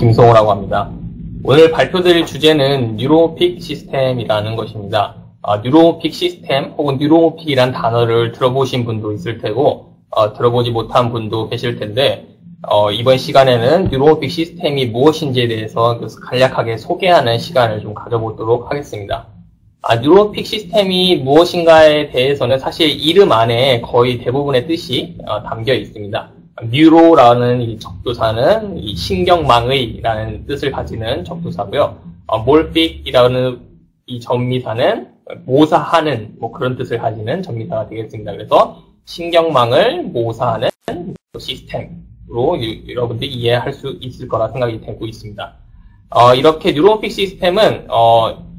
김성호라고 합니다. 오늘 발표드릴 주제는 뉴로픽 시스템이라는 것입니다. 뉴로픽 시스템 혹은 뉴로픽이란 단어를 들어보신 분도 있을 테고 들어보지 못한 분도 계실 텐데 이번 시간에는 뉴로픽 시스템이 무엇인지에 대해서 간략하게 소개하는 시간을 좀 가져보도록 하겠습니다. 뉴로픽 시스템이 무엇인가에 대해서는 사실 이름 안에 거의 대부분의 뜻이 담겨 있습니다. 뉴로라는 이 적두사는 이 신경망의라는 뜻을 가지는 적두사고요. 몰픽이라는 이 전미사는 모사하는 그런 뜻을 가지는 전미사가 되겠습니다. 그래서 신경망을 모사하는 시스템으로 여러분들이 이해할 수 있을 거라 생각이 되고 있습니다. 이렇게 뉴로픽 시스템은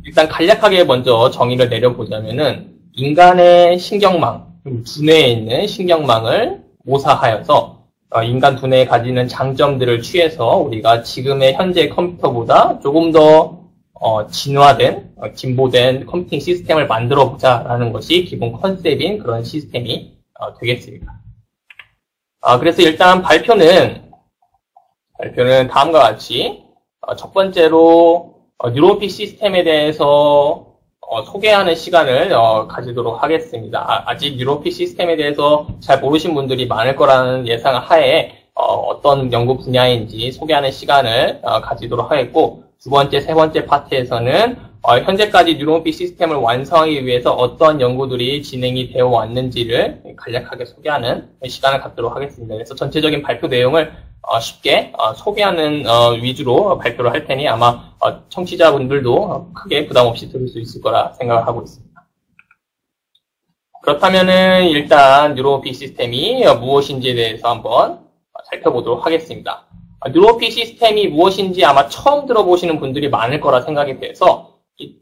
일단 간략하게 먼저 정의를 내려보자면은 인간의 신경망, 두뇌에 있는 신경망을 모사하여서 인간 두뇌에 가지는 장점들을 취해서 우리가 지금의 현재 컴퓨터보다 조금 더 진화된, 진보된 컴퓨팅 시스템을 만들어 보자라는 것이 기본 컨셉인 그런 시스템이 되겠습니다. 그래서 일단 발표는 다음과 같이 첫 번째로 뉴로픽 시스템에 대해서 소개하는 시간을 가지도록 하겠습니다. 아직 뉴로픽 시스템에 대해서 잘 모르신 분들이 많을 거라는 예상 하에 어떤 연구 분야인지 소개하는 시간을 가지도록 하겠고, 두 번째, 세 번째 파트에서는 현재까지 뉴로픽 시스템을 완성하기 위해서 어떤 연구들이 진행이 되어 왔는지를 간략하게 소개하는 시간을 갖도록 하겠습니다. 그래서 전체적인 발표 내용을 쉽게 소개하는 위주로 발표를 할 테니 아마 청취자분들도 크게 부담 없이 들을 수 있을 거라 생각을 하고 있습니다. 그렇다면은 일단 뉴로픽 시스템이 무엇인지에 대해서 한번 살펴보도록 하겠습니다. 뉴로픽 시스템이 무엇인지 아마 처음 들어보시는 분들이 많을 거라 생각이 돼서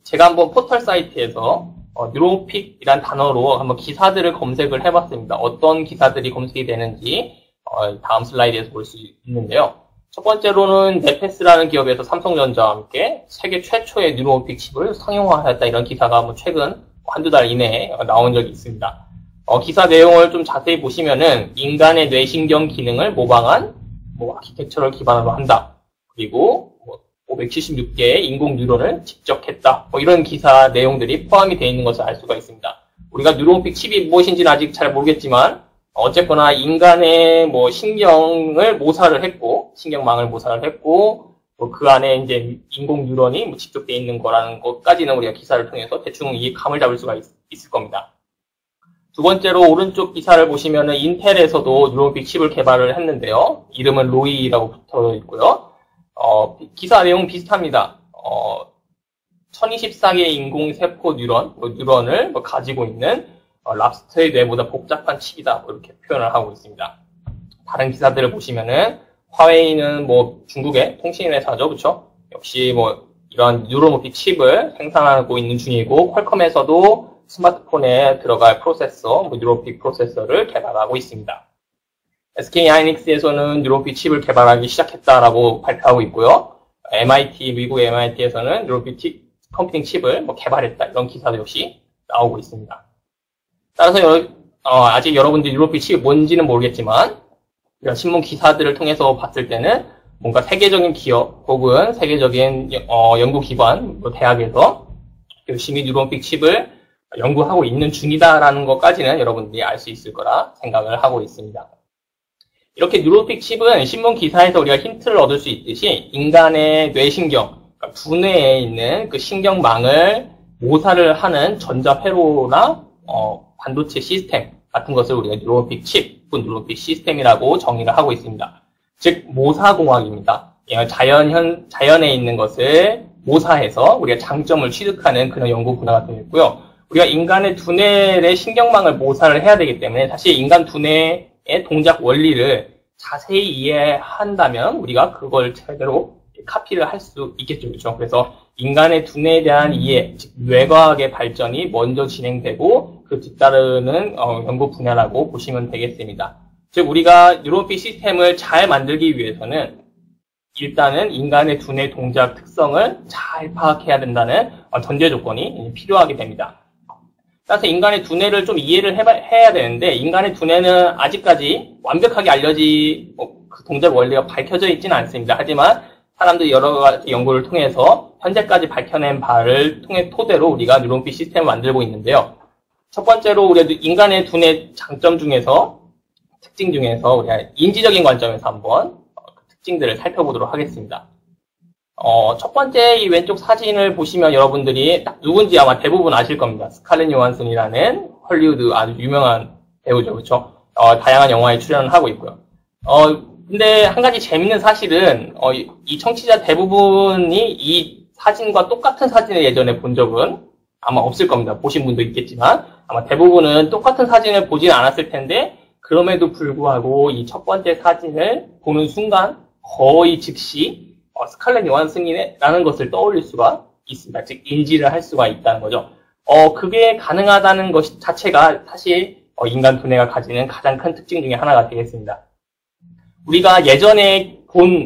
제가 한번 포털 사이트에서 뉴로픽이란 단어로 한번 기사들을 검색을 해봤습니다. 어떤 기사들이 검색이 되는지 다음 슬라이드에서 볼 수 있는데요. 첫 번째로는 네페스라는 기업에서 삼성전자와 함께 세계 최초의 뉴로픽 칩을 상용화하였다, 이런 기사가 최근 한두 달 이내에 나온 적이 있습니다. 기사 내용을 좀 자세히 보시면은 인간의 뇌신경 기능을 모방한 아키텍처를 기반으로 한다. 그리고 576개의 인공 뉴런을 집적했다. 이런 기사 내용들이 포함이 되어 있는 것을 알 수가 있습니다. 우리가 뉴로픽 칩이 무엇인지는 아직 잘 모르겠지만 어쨌거나 인간의 신경을 모사를 했고, 신경망을 모사를 했고, 그 안에 이제 인공 뉴런이 집적되어 있는 거라는 것까지는 우리가 기사를 통해서 대충 이 감을 잡을 수가 있을 겁니다. 두 번째로 오른쪽 기사를 보시면은 인텔에서도 뉴로픽 칩을 개발을 했는데요. 이름은 로이라고 붙어 있고요. 기사 내용 비슷합니다. 1024개의 인공세포 뉴런을 가지고 있는 랍스터의 뇌보다 복잡한 칩이다, 이렇게 표현을 하고 있습니다. 다른 기사들을 보시면은 화웨이는 중국의 통신 회사죠, 그렇죠? 역시 이런 뉴로모픽 칩을 생산하고 있는 중이고, 퀄컴에서도 스마트폰에 들어갈 프로세서, 뉴로픽 프로세서를 개발하고 있습니다. SK 하이닉스에서는 뉴로픽 칩을 개발하기 시작했다라고 발표하고 있고요. 미국 MIT에서는 뉴로픽 컴퓨팅 칩을 개발했다, 이런 기사도 역시 나오고 있습니다. 따라서 아직 여러분들이 뉴로픽 칩이 뭔지는 모르겠지만 이런 신문 기사들을 통해서 봤을 때는 뭔가 세계적인 기업 혹은 세계적인 연구기관, 대학에서 열심히 뉴로픽 칩을 연구하고 있는 중이다라는 것까지는 여러분들이 알 수 있을 거라 생각을 하고 있습니다. 이렇게 뉴로픽 칩은 신문 기사에서 우리가 힌트를 얻을 수 있듯이 인간의 뇌신경, 그러니까 두뇌에 있는 그 신경망을 모사를 하는 전자회로나 반도체 시스템 같은 것을 우리가 뉴로픽 칩, 혹은 뉴로픽 시스템이라고 정의를 하고 있습니다. 즉 모사공학입니다. 자연에 있는 것을 모사해서 우리가 장점을 취득하는 그런 연구 분야가 되겠고요. 우리가 인간의 두뇌의 신경망을 모사를 해야 되기 때문에 사실 인간 두뇌의 동작 원리를 자세히 이해한다면 우리가 그걸 제대로 카피를 할 수 있겠죠, 그렇죠? 그래서 인간의 두뇌에 대한 이해, 즉 뇌과학의 발전이 먼저 진행되고 그 뒤따르는 연구 분야라고 보시면 되겠습니다. 즉 우리가 뉴로픽 시스템을 잘 만들기 위해서는 일단은 인간의 두뇌 동작 특성을 잘 파악해야 된다는 전제 조건이 필요하게 됩니다. 따라서 인간의 두뇌를 좀 이해를 해야 되는데, 인간의 두뇌는 아직까지 완벽하게 그 동작 원리가 밝혀져 있지는 않습니다. 하지만 사람들이 여러 가지 연구를 통해서 현재까지 밝혀낸 바를 토대로 우리가 뉴런빛 시스템을 만들고 있는데요. 첫 번째로 우리가 인간의 두뇌 장점 중에서, 특징 중에서 우리가 인지적인 관점에서 한번 특징들을 살펴보도록 하겠습니다. 첫 번째 이 왼쪽 사진을 보시면 여러분들이 딱 누군지 아마 대부분 아실 겁니다. 스칼렛 요한슨이라는 헐리우드 아주 유명한 배우죠. 그렇죠? 다양한 영화에 출연을 하고 있고요. 근데 한 가지 재밌는 사실은 이 청취자 대부분이 이 사진과 똑같은 사진을 예전에 본 적은 아마 없을 겁니다. 보신 분도 있겠지만 아마 대부분은 똑같은 사진을 보진 않았을 텐데 그럼에도 불구하고 이 첫 번째 사진을 보는 순간 거의 즉시 스칼렛 요한슨이라는 것을 떠올릴 수가 있습니다. 즉 인지를 할 수가 있다는 거죠. 그게 가능하다는 것 자체가 사실 인간 두뇌가 가지는 가장 큰 특징 중에 하나가 되겠습니다. 우리가 예전에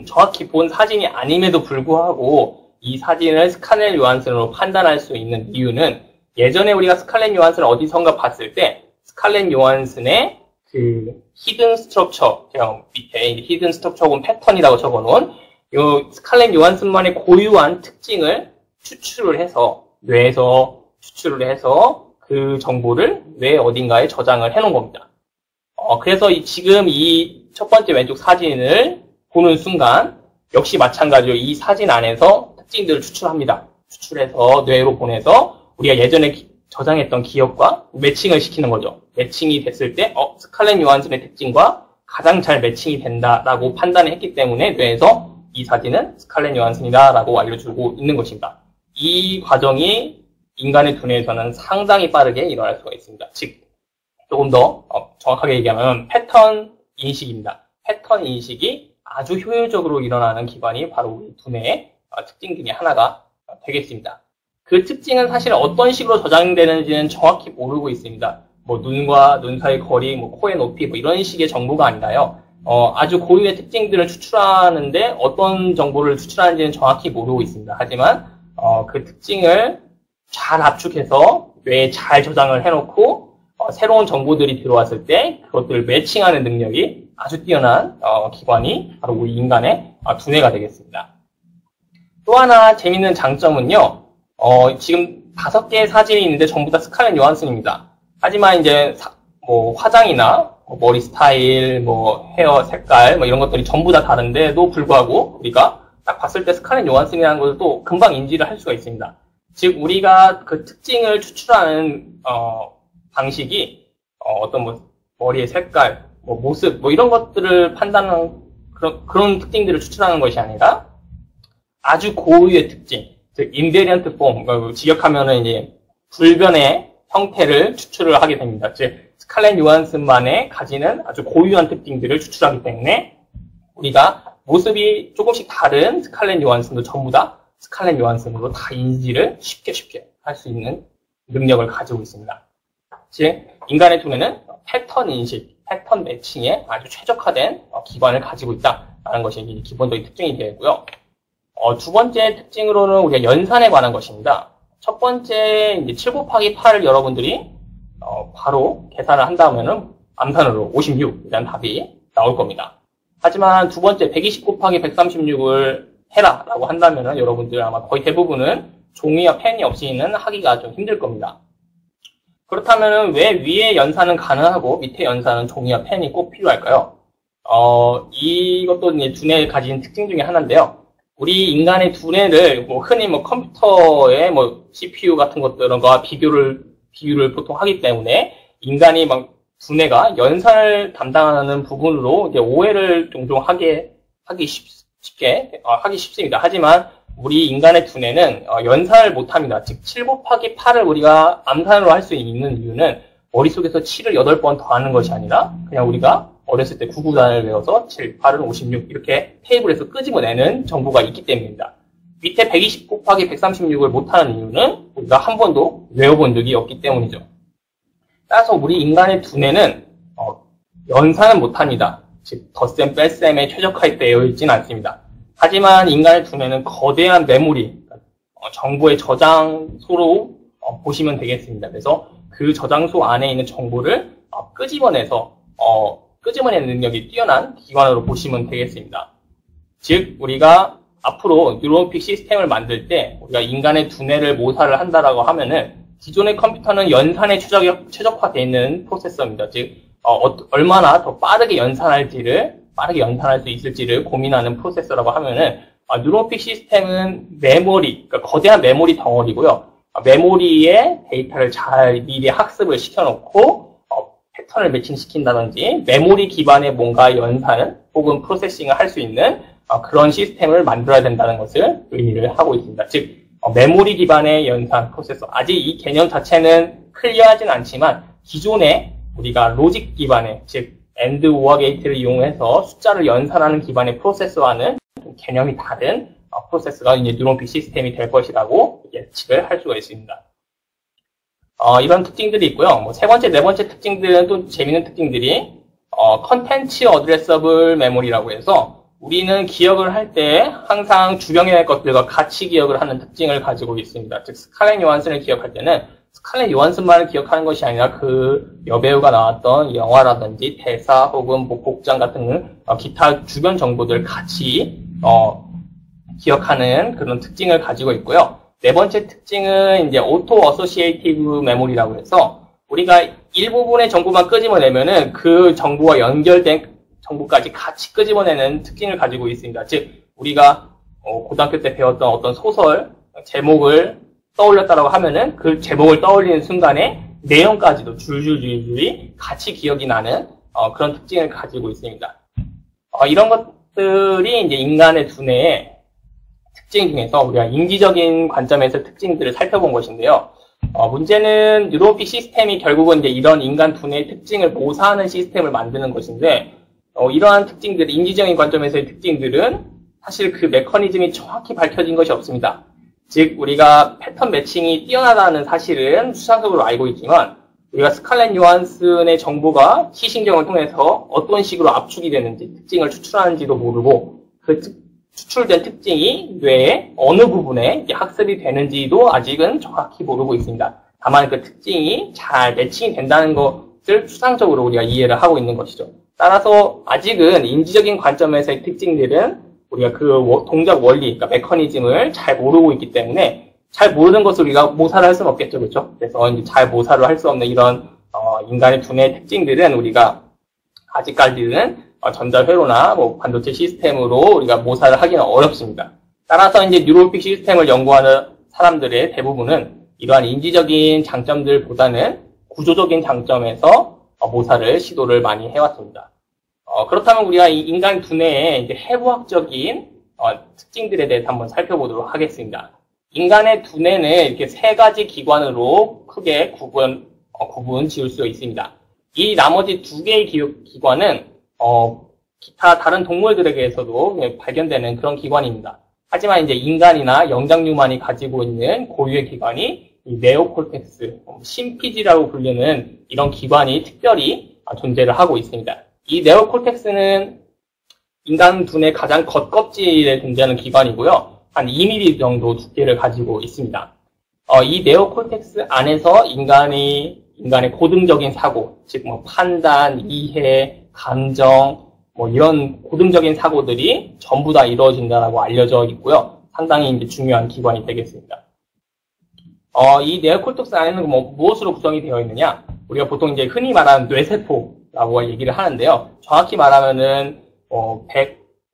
정확히 본 사진이 아님에도 불구하고 이 사진을 스칼렛 요한슨으로 판단할 수 있는 이유는 예전에 우리가 스칼렛 요한슨을 어디선가 봤을 때 스칼렛 요한슨의 그 히든 스트럭처, 제가 밑에 히든 스트럭처 혹은 패턴이라고 적어놓은 이 스칼렛 요한슨만의 고유한 특징을 추출을 해서 뇌에서 추출을 해서 그 정보를 뇌 어딘가에 저장을 해놓은 겁니다. 그래서 지금 이 첫 번째 왼쪽 사진을 보는 순간 역시 마찬가지로 이 사진 안에서 특징들을 추출합니다. 추출해서 뇌로 보내서 우리가 예전에 저장했던 기억과 매칭을 시키는 거죠. 매칭이 됐을 때 스칼렛 요한슨의 특징과 가장 잘 매칭이 된다라고 판단을 했기 때문에 뇌에서 이 사진은 스칼렛 요한슨이다라고 알려주고 있는 것입니다. 이 과정이 인간의 두뇌에서는 상당히 빠르게 일어날 수가 있습니다. 즉 조금 더 정확하게 얘기하면 패턴 인식입니다. 패턴 인식이 아주 효율적으로 일어나는 기관이 바로 우리 두뇌의 특징 중에 하나가 되겠습니다. 그 특징은 사실 어떤 식으로 저장되는지는 정확히 모르고 있습니다. 뭐 눈과 눈 사이 거리, 뭐 코의 높이, 뭐 이런 식의 정보가 아니라요. 아주 고유의 특징들을 추출하는데 어떤 정보를 추출하는지는 정확히 모르고 있습니다. 하지만 그 특징을 잘 압축해서 뇌에 잘 저장을 해놓고 새로운 정보들이 들어왔을 때 그것들을 매칭하는 능력이 아주 뛰어난 기관이 바로 우리 인간의 두뇌가 되겠습니다. 또 하나 재밌는 장점은요. 지금 5개의 사진이 있는데 전부 다 스칼렛 요한슨입니다. 하지만 이제 뭐 화장이나 머리 스타일, 뭐 헤어 색깔, 뭐 이런 것들이 전부 다 다른데도 불구하고 우리가 딱 봤을 때 스칼렛 요한슨이라는 것을 또 금방 인지를 할 수가 있습니다. 즉 우리가 그 특징을 추출하는 방식이 어떤 뭐 머리의 색깔, 뭐 모습, 뭐 이런 것들을 판단하는 그런 특징들을 추출하는 것이 아니라 아주 고유의 특징, 즉 인베리언트 폼, 직역하면은 이제 불변의 형태를 추출을 하게 됩니다. 즉 스칼렛 요한슨만의 가지는 아주 고유한 특징들을 추출하기 때문에 우리가 모습이 조금씩 다른 스칼렛 요한슨도 전부 다 스칼렛 요한슨으로 다 인지를 쉽게 할 수 있는 능력을 가지고 있습니다. 즉 인간의 두뇌는 패턴 인식, 패턴 매칭에 아주 최적화된 기관을 가지고 있다는 것이 기본적인 특징이 되고요. 두 번째 특징으로는 우리가 연산에 관한 것입니다. 첫 번째 이제 7 곱하기 8을 여러분들이 바로 계산을 한다면은 암산으로 56이라는 답이 나올 겁니다. 하지만 두 번째 120 곱하기 136을 해라라고 한다면은 여러분들 아마 거의 대부분은 종이와 펜이 없이는 하기가 좀 힘들 겁니다. 그렇다면은 왜 위에 연산은 가능하고 밑에 연산은 종이와 펜이 꼭 필요할까요? 이것도 이제 두뇌에 가진 특징 중에 하나인데요. 우리 인간의 두뇌를 흔히 컴퓨터의 CPU 같은 것들과 비교를 보통 하기 때문에 인간이 두뇌가 연산을 담당하는 부분으로 이제 오해를 종종 하기 쉽습니다. 하지만 우리 인간의 두뇌는 연산을 못합니다. 즉 7 곱하기 8을 우리가 암산으로 할 수 있는 이유는 머릿속에서 7을 8번 더하는 것이 아니라 그냥 우리가 어렸을 때 9구단을 외워서 7, 8은 56 이렇게 테이블에서 끄집어내는 정보가 있기 때문입니다. 밑에 120 곱하기 136을 못하는 이유는 우리가 한 번도 외워본 적이 없기 때문이죠. 따라서 우리 인간의 두뇌는 연산은 못합니다. 즉 덧셈, 뺄셈에 최적화되어 있지는 않습니다. 하지만 인간의 두뇌는 거대한 메모리, 정보의 저장소로 보시면 되겠습니다. 그래서 그 저장소 안에 있는 정보를 끄집어내는 능력이 뛰어난 기관으로 보시면 되겠습니다. 즉 우리가 앞으로 뉴런픽 시스템을 만들 때 우리가 인간의 두뇌를 모사를 한다라고 하면은 기존의 컴퓨터는 연산에 최적화되어 있는 프로세서입니다. 즉 얼마나 더 빠르게 연산할 수 있을지를 고민하는 프로세서라고 하면은 뉴런픽 시스템은 메모리, 그러니까 거대한 메모리 덩어리고요. 메모리에 데이터를 잘 미리 학습을 시켜놓고 패턴을 매칭시킨다든지 메모리 기반의 뭔가 연산 혹은 프로세싱을 할 수 있는 그런 시스템을 만들어야 된다는 것을 의미를 하고 있습니다. 즉 메모리 기반의 연산 프로세서, 아직 이 개념 자체는 클리어하진 않지만 기존에 우리가 로직 기반의, 즉 AND OR 게이트를 이용해서 숫자를 연산하는 기반의 프로세서와는 좀 개념이 다른 프로세서가 이제 뉴런픽 시스템이 될 것이라고 예측을 할 수가 있습니다. 이런 특징들이 있고요. 세 번째, 네 번째 특징들은 또 재미있는 특징들이 컨텐츠 어드레서블 메모리라고 해서 우리는 기억을 할 때 항상 주변의 것들과 같이 기억을 하는 특징을 가지고 있습니다. 즉 스칼렛 요한슨을 기억할 때는 스칼렛 요한슨만을 기억하는 것이 아니라 그 여배우가 나왔던 영화라든지 대사 혹은 복장 같은 기타 주변 정보들 같이 기억하는 그런 특징을 가지고 있고요. 네 번째 특징은 이제 오토 어소시에이티브 메모리라고 해서 우리가 일부분의 정보만 끄집어내면은 그 정보와 연결된 정보까지 같이 끄집어내는 특징을 가지고 있습니다. 즉 우리가 고등학교 때 배웠던 어떤 소설 제목을 떠올렸다라고 하면은 그 제목을 떠올리는 순간에 내용까지도 줄줄줄줄이 같이 기억이 나는 그런 특징을 가지고 있습니다. 이런 것들이 이제 인간의 두뇌의 특징 중에서 우리가 인지적인 관점에서 특징들을 살펴본 것인데요. 문제는 뉴런픽 시스템이 결국은 이제 이런 인간 두뇌의 특징을 모사하는 시스템을 만드는 것인데, 이러한 특징들, 인지적인 관점에서의 특징들은 사실 그 메커니즘이 정확히 밝혀진 것이 없습니다. 즉, 우리가 패턴 매칭이 뛰어나다는 사실은 수상적으로 알고 있지만, 우리가 스칼렛 요한슨의 정보가 T신경을 통해서 어떤 식으로 압축이 되는지, 특징을 추출하는지도 모르고, 그 추출된 특징이 뇌의 어느 부분에 학습이 되는지도 아직은 정확히 모르고 있습니다. 다만 그 특징이 잘 매칭이 된다는 것을 추상적으로 우리가 이해를 하고 있는 것이죠. 따라서 아직은 인지적인 관점에서의 특징들은 우리가 그 동작 원리, 그러니까 메커니즘을 잘 모르고 있기 때문에 잘 모르는 것을 우리가 모사를 할 수는 없겠죠, 그렇죠? 그래서 이제 잘 모사를 할 수 없는 이런 인간의 두뇌의 특징들은 우리가 아직까지는 전자회로나 반도체 시스템으로 우리가 모사를 하기는 어렵습니다. 따라서 이제 뉴런픽 시스템을 연구하는 사람들의 대부분은 이러한 인지적인 장점들보다는 구조적인 장점에서 모사를 시도를 많이 해왔습니다. 그렇다면 우리가 이 인간 두뇌의 이제 해부학적인 특징들에 대해서 한번 살펴보도록 하겠습니다. 인간의 두뇌는 이렇게 세 가지 기관으로 크게 구분 지을 수 있습니다. 이 나머지 두 개의 기관은 기타 다른 동물들에게서도 발견되는 그런 기관입니다. 하지만 이제 인간이나 영장류만이 가지고 있는 고유의 기관이 이 네오콜텍스, 심피지라고 불리는 이런 기관이 특별히 존재를 하고 있습니다. 이 네오콜텍스는 인간 두뇌 가장 겉껍질에 존재하는 기관이고요. 한 2mm 정도 두께를 가지고 있습니다. 이 네오콜텍스 안에서 인간의 고등적인 사고, 즉 판단, 이해, 감정, 이런 고등적인 사고들이 전부 다 이루어진다고 알려져 있고요. 상당히 이제 중요한 기관이 되겠습니다. 이 네오콜텍스 안에는 무엇으로 구성이 되어 있느냐? 우리가 보통 이제 흔히 말하는 뇌세포라고 얘기를 하는데요. 정확히 말하면은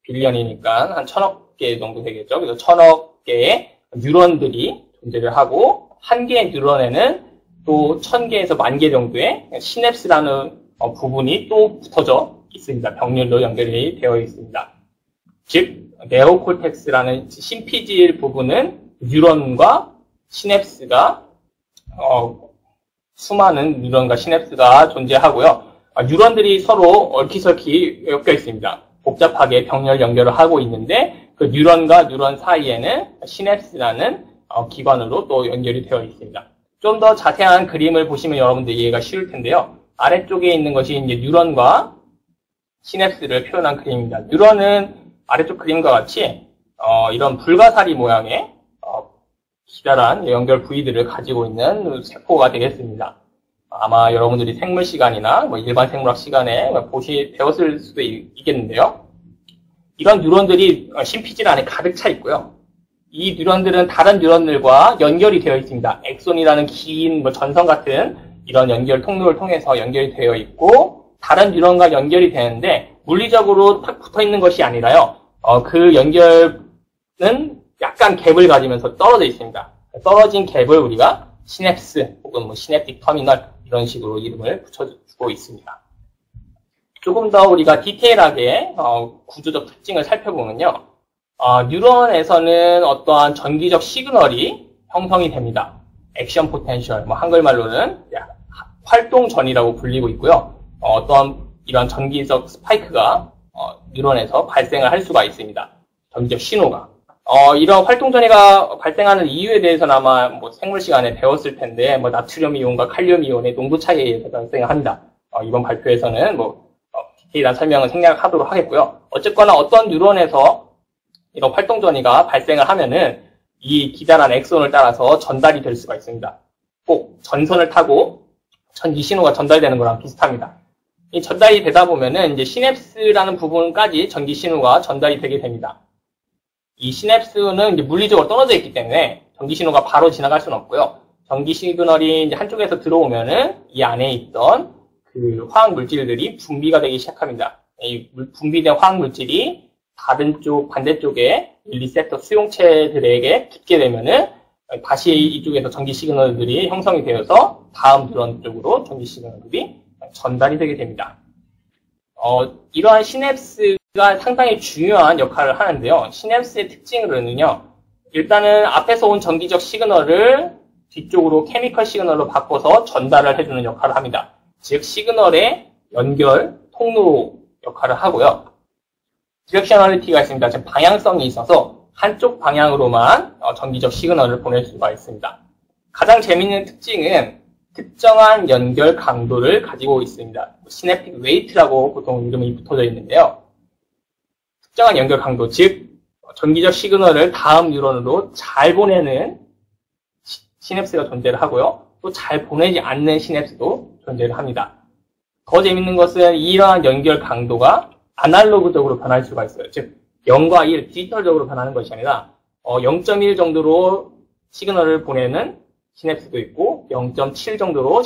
100빌리언이니까 한 1000억 개 정도 되겠죠. 그래서 1000억 개의 뉴런들이 존재를 하고, 한 개의 뉴런에는 또 1000개에서 10,000개 정도의 시냅스라는 부분이 또 붙어져 있습니다. 병렬로 연결이 되어 있습니다. 즉, 네오콜텍스라는 심피질 부분은 뉴런과 시냅스가 수많은 뉴런과 시냅스가 존재하고요. 뉴런들이 서로 얽히설키 엮여 있습니다. 복잡하게 병렬 연결을 하고 있는데 그 뉴런과 뉴런 사이에는 시냅스라는 기관으로 또 연결이 되어 있습니다. 좀 더 자세한 그림을 보시면 여러분들 이해가 쉬울 텐데요. 아래쪽에 있는 것이 이제 뉴런과 시냅스를 표현한 그림입니다. 뉴런은 아래쪽 그림과 같이 이런 불가사리 모양의 기다란 연결 부위들을 가지고 있는 세포가 되겠습니다. 아마 여러분들이 생물 시간이나 일반 생물학 시간에 배웠을 수도 있겠는데요. 이런 뉴런들이 심피질 안에 가득 차 있고요. 이 뉴런들은 다른 뉴런들과 연결이 되어 있습니다. 엑손이라는 긴 전선 같은 이런 연결 통로를 통해서 연결이 되어 있고, 다른 뉴런과 연결이 되는데 물리적으로 탁 붙어 있는 것이 아니라요. 그 연결은 약간 갭을 가지면서 떨어져 있습니다. 떨어진 갭을 우리가 시냅스 혹은 시냅틱 터미널 이런 식으로 이름을 붙여주고 있습니다. 조금 더 우리가 디테일하게 구조적 특징을 살펴보면요. 뉴런에서는 어떠한 전기적 시그널이 형성이 됩니다. 액션 포텐셜, 한글말로는 활동전이라고 불리고 있고요. 어떠한 이런 전기적 스파이크가 뉴런에서 발생을 할 수가 있습니다. 전기적 신호가. 이런 활동전이가 발생하는 이유에 대해서는 아마 생물 시간에 배웠을 텐데, 나트륨 이온과 칼륨 이온의 농도 차이에 의해서 발생을 합니다. 이번 발표에서는 디테일한 설명을 생략하도록 하겠고요. 어쨌거나 어떤 뉴런에서 이런 활동전이가 발생을 하면은 이 기다란 엑손을 따라서 전달이 될 수가 있습니다. 꼭 전선을 타고 전기 신호가 전달되는 거랑 비슷합니다. 이 전달이 되다 보면은 이제 시냅스라는 부분까지 전기 신호가 전달이 되게 됩니다. 이 시냅스는 이제 물리적으로 떨어져 있기 때문에 전기 신호가 바로 지나갈 수는 없고요. 전기 시그널이 이제 한쪽에서 들어오면은 이 안에 있던 그 화학 물질들이 분비가 되기 시작합니다. 이 분비된 화학 물질이 다른 쪽, 반대쪽에 리셉터 수용체들에게 붙게 되면은 다시 이쪽에서 전기 시그널들이 형성이 되어서 다음 뉴런 쪽으로 전기 시그널들이 전달이 되게 됩니다. 이러한 시냅스가 상당히 중요한 역할을 하는데요. 시냅스의 특징으로는요, 일단은 앞에서 온 전기적 시그널을 뒤쪽으로 케미컬 시그널로 바꿔서 전달을 해주는 역할을 합니다. 즉, 시그널의 연결, 통로 역할을 하고요. 디렉셔널리티가 있습니다. 즉, 방향성이 있어서 한쪽 방향으로만 전기적 시그널을 보낼 수가 있습니다. 가장 재미있는 특징은 특정한 연결 강도를 가지고 있습니다. 시냅틱 웨이트라고 보통 이름이 붙어져 있는데요. 특정한 연결 강도, 즉 전기적 시그널을 다음 뉴런으로 잘 보내는 시냅스가 존재를 하고요. 또 잘 보내지 않는 시냅스도 존재를 합니다. 더 재밌는 것은 이러한 연결 강도가 아날로그적으로 변할 수가 있어요. 즉 0과 1, 디지털적으로 변하는 것이 아니라 0.1 정도로 시그널을 보내는 시냅스도 있고 0.7 정도로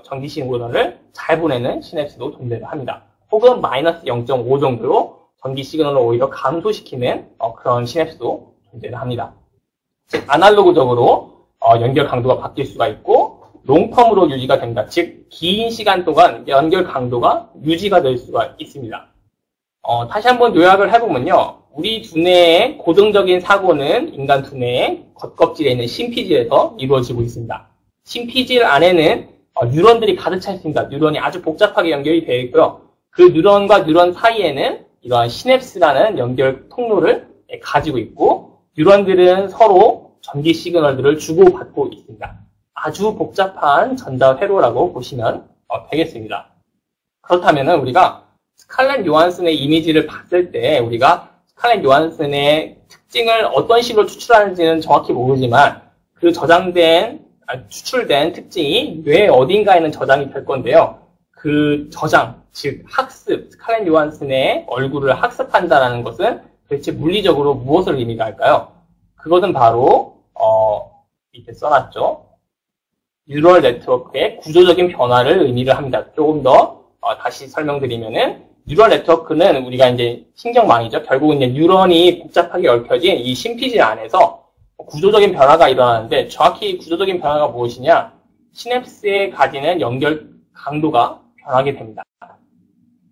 전기 시그널을 잘 보내는 시냅스도 존재를 합니다. 혹은 마이너스 0.5 정도로 전기 시그널을 오히려 감소시키는 그런 시냅스도 존재를 합니다. 즉 아날로그적으로 연결 강도가 바뀔 수가 있고 롱텀으로 유지가 됩니다. 즉 긴 시간 동안 연결 강도가 유지가 될 수가 있습니다. 다시 한번 요약을 해보면요. 우리 두뇌의 고정적인 사고는 인간 두뇌의 겉껍질에 있는 심피질에서 이루어지고 있습니다. 심피질 안에는 뉴런들이 가득 차 있습니다. 뉴런이 아주 복잡하게 연결이 되어 있고요. 그 뉴런과 뉴런 사이에는 이러한 시냅스라는 연결 통로를 가지고 있고 뉴런들은 서로 전기 시그널들을 주고받고 있습니다. 아주 복잡한 전달 회로라고 보시면 되겠습니다. 그렇다면 우리가 스칼렛 요한슨의 이미지를 봤을 때 우리가 스칼렛 요한슨의 특징을 어떤 식으로 추출하는지는 정확히 모르지만 그 추출된 특징이 뇌 어딘가에는 저장이 될 건데요. 그 저장, 즉 학습, 스칼렛 요한슨의 얼굴을 학습한다는 것은 도대체 물리적으로 무엇을 의미가 할까요? 그것은 바로 밑에 써놨죠. 뉴럴 네트워크의 구조적인 변화를 의미를 합니다. 조금 더 다시 설명드리면은 뉴럴 네트워크는 우리가 이제 신경망이죠. 결국은 이제 뉴런이 복잡하게 얽혀진 이 심피질 안에서 구조적인 변화가 일어나는데 정확히 구조적인 변화가 무엇이냐? 시냅스에 가지는 연결 강도가 변하게 됩니다.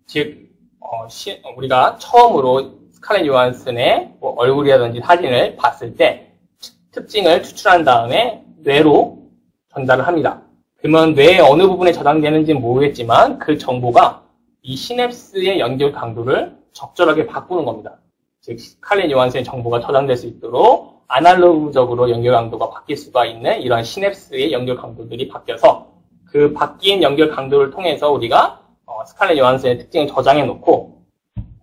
즉 우리가 처음으로 스칼렛 요한슨의 얼굴이라든지 사진을 봤을 때 특징을 추출한 다음에 뇌로 전달을 합니다. 그러면 뇌의 어느 부분에 저장되는지는 모르겠지만 그 정보가 이 시냅스의 연결 강도를 적절하게 바꾸는 겁니다. 즉 스칼렛 요한슨의 정보가 저장될 수 있도록 아날로그적으로 연결 강도가 바뀔 수가 있는 이러한 시냅스의 연결 강도들이 바뀌어서 그 바뀐 연결 강도를 통해서 우리가 스칼렛 요한슨의 특징을 저장해 놓고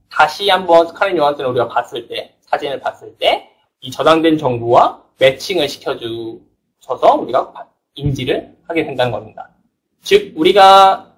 다시 한번 스칼렛 요한슨을 우리가 봤을 때 사진을 봤을 때 이 저장된 정보와 매칭을 시켜줘서 우리가 인지를 하게 된다는 겁니다. 즉 우리가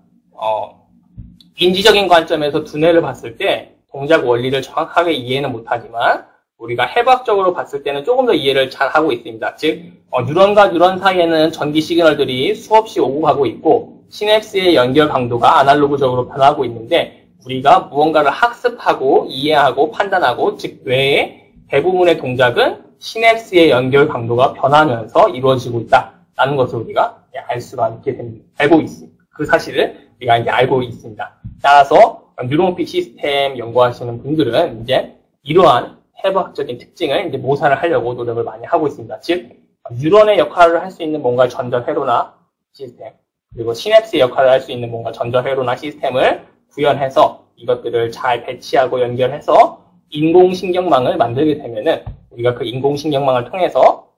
인지적인 관점에서 두뇌를 봤을 때 동작 원리를 정확하게 이해는 못하지만 우리가 해부학적으로 봤을 때는 조금 더 이해를 잘 하고 있습니다. 즉 뉴런과 뉴런 사이에는 전기 시그널들이 수없이 오고 가고 있고 시냅스의 연결 강도가 아날로그적으로 변하고 있는데 우리가 무언가를 학습하고 이해하고 판단하고 즉 뇌의 대부분의 동작은 시냅스의 연결 강도가 변하면서 이루어지고 있다라는 것을 우리가 알 수가 있게 됩니다. 알고 있습니다. 그 사실을 우리가 이제 알고 있습니다. 따라서 뉴로모픽 시스템 연구하시는 분들은 이제 이러한 해부학적인 특징을 이제 모사를 하려고 노력을 많이 하고 있습니다. 즉 뉴런의 역할을 할 수 있는 뭔가 전자회로나 시스템 그리고 시냅스의 역할을 할 수 있는 뭔가 전자회로나 시스템을 구현해서 이것들을 잘 배치하고 연결해서 인공신경망을 만들게 되면은 우리가 그 인공신경망을 통해서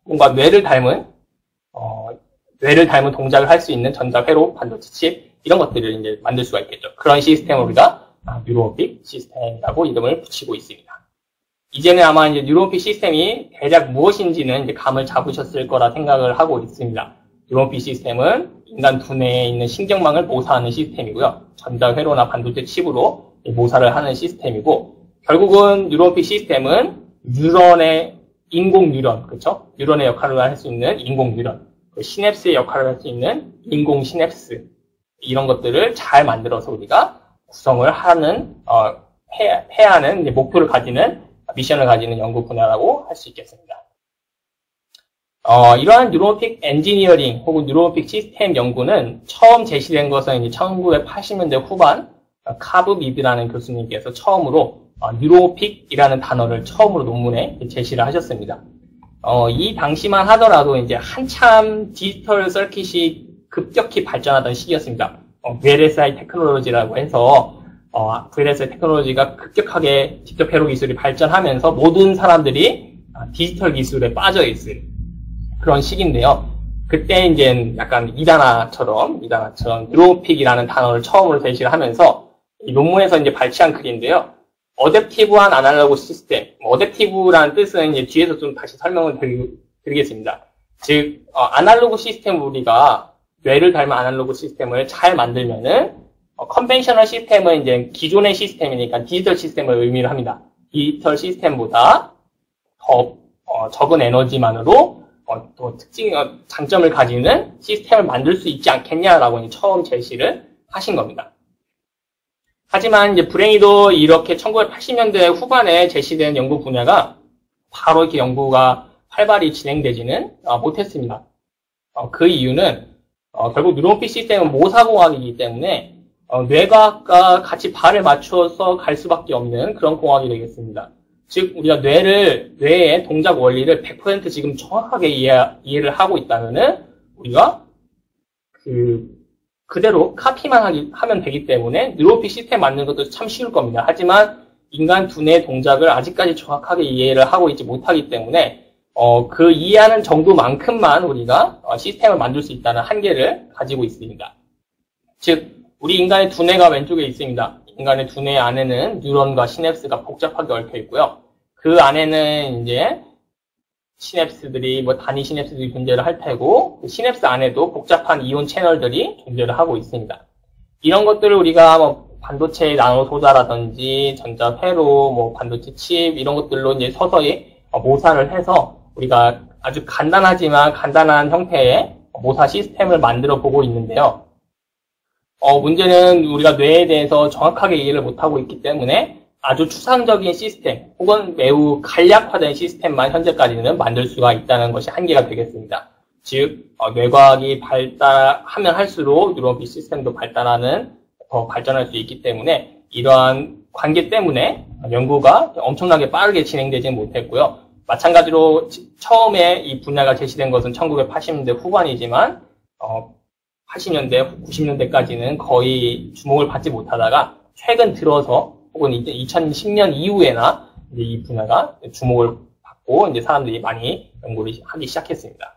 뭔가 뇌를 닮은 동작을 할 수 있는 전자회로, 반도체 칩 이런 것들을 이제 만들 수가 있겠죠. 그런 시스템을 우리가 뉴로모픽 시스템이라고 이름을 붙이고 있습니다. 이제는 아마 이제 뉴로모픽 시스템이 대략 무엇인지는 이제 감을 잡으셨을 거라 생각을 하고 있습니다. 뉴로모픽 시스템은 인간 두뇌에 있는 신경망을 모사하는 시스템이고요. 전자회로나 반도체 칩으로 모사를 하는 시스템이고 결국은 뉴로모픽 시스템은 뉴런의 인공 뉴런, 그렇죠? 뉴런의 역할을 할 수 있는 인공 뉴런, 시냅스의 역할을 할 수 있는 인공 시냅스 이런 것들을 잘 만들어서 우리가 구성을 하는 해야 하는 이제 목표를 가지는 미션을 가지는 연구 분야라고 할 수 있겠습니다. 이러한 뉴로모픽 엔지니어링 혹은 뉴로모픽 시스템 연구는 처음 제시된 것은 이제 1980년대 후반 카브 미드라는 교수님께서 처음으로 뉴로모픽이라는 단어를 처음으로 논문에 제시를 하셨습니다. 이 당시만 하더라도 이제 한참 디지털 서킷이 급격히 발전하던 시기였습니다. VLSI 테크놀로지라고 해서 VLSI 테크놀로지가 급격하게 직접 회로 기술이 발전하면서 모든 사람들이 디지털 기술에 빠져 있을 그런 시기인데요. 그때 이제 약간 이다나처럼 뉴로모픽이라는 단어를 처음으로 제시를 하면서 이 논문에서 이제 발췌한 글인데요. 어댑티브한 아날로그 시스템, 어댑티브라는 뜻은 이제 뒤에서 좀 다시 설명을 드리겠습니다. 즉, 아날로그 시스템 우리가 뇌를 닮은 아날로그 시스템을 잘 만들면은 컨벤셔널 시스템은 이제 기존의 시스템이니까 디지털 시스템을 의미를 합니다. 디지털 시스템보다 더 적은 에너지만으로 또 장점을 가지는 시스템을 만들 수 있지 않겠냐라고 이제 처음 제시를 하신 겁니다. 하지만 이제 불행히도 이렇게 1980년대 후반에 제시된 연구 분야가 바로 이렇게 연구가 활발히 진행되지는 못했습니다. 그 이유는 결국 뉴로모픽 시스템은 모사공학이기 때문에 뇌과학과 같이 발을 맞춰서 갈 수밖에 없는 그런 공학이 되겠습니다. 즉 우리가 뇌의 동작 원리를 100% 지금 정확하게 이해를 하고 있다면은 우리가 그대로 카피만 하면 되기 때문에 뉴로모픽 시스템 만드는 것도 참 쉬울 겁니다. 하지만 인간 두뇌의 동작을 아직까지 정확하게 이해를 하고 있지 못하기 때문에 그 이해하는 정도만큼만 우리가 시스템을 만들 수 있다는 한계를 가지고 있습니다. 즉 우리 인간의 두뇌가 왼쪽에 있습니다. 인간의 두뇌 안에는 뉴런과 시냅스가 복잡하게 얽혀 있고요. 그 안에는 이제 시냅스들이 단위 시냅스들이 존재를 할 테고 그 시냅스 안에도 복잡한 이온 채널들이 존재를 하고 있습니다. 이런 것들을 우리가 반도체 나노 소자라든지 전자 회로, 반도체 칩 이런 것들로 이제 서서히 모사를 해서 우리가 아주 간단한 형태의 모사 시스템을 만들어 보고 있는데요. 문제는 우리가 뇌에 대해서 정확하게 이해를 못하고 있기 때문에 아주 추상적인 시스템 혹은 매우 간략화된 시스템만 현재까지는 만들 수가 있다는 것이 한계가 되겠습니다. 즉 뇌과학이 발달하면 할수록 뉴로모픽 시스템도 더 발전할 수 있기 때문에 이러한 관계 때문에 연구가 엄청나게 빠르게 진행되지는 못했고요. 마찬가지로 처음에 이 분야가 제시된 것은 1980년대 후반이지만 80년대, 90년대까지는 거의 주목을 받지 못하다가 최근 들어서 혹은 이제 2010년 이후에나 이제 이 분야가 주목을 받고 이제 사람들이 많이 연구를 하기 시작했습니다.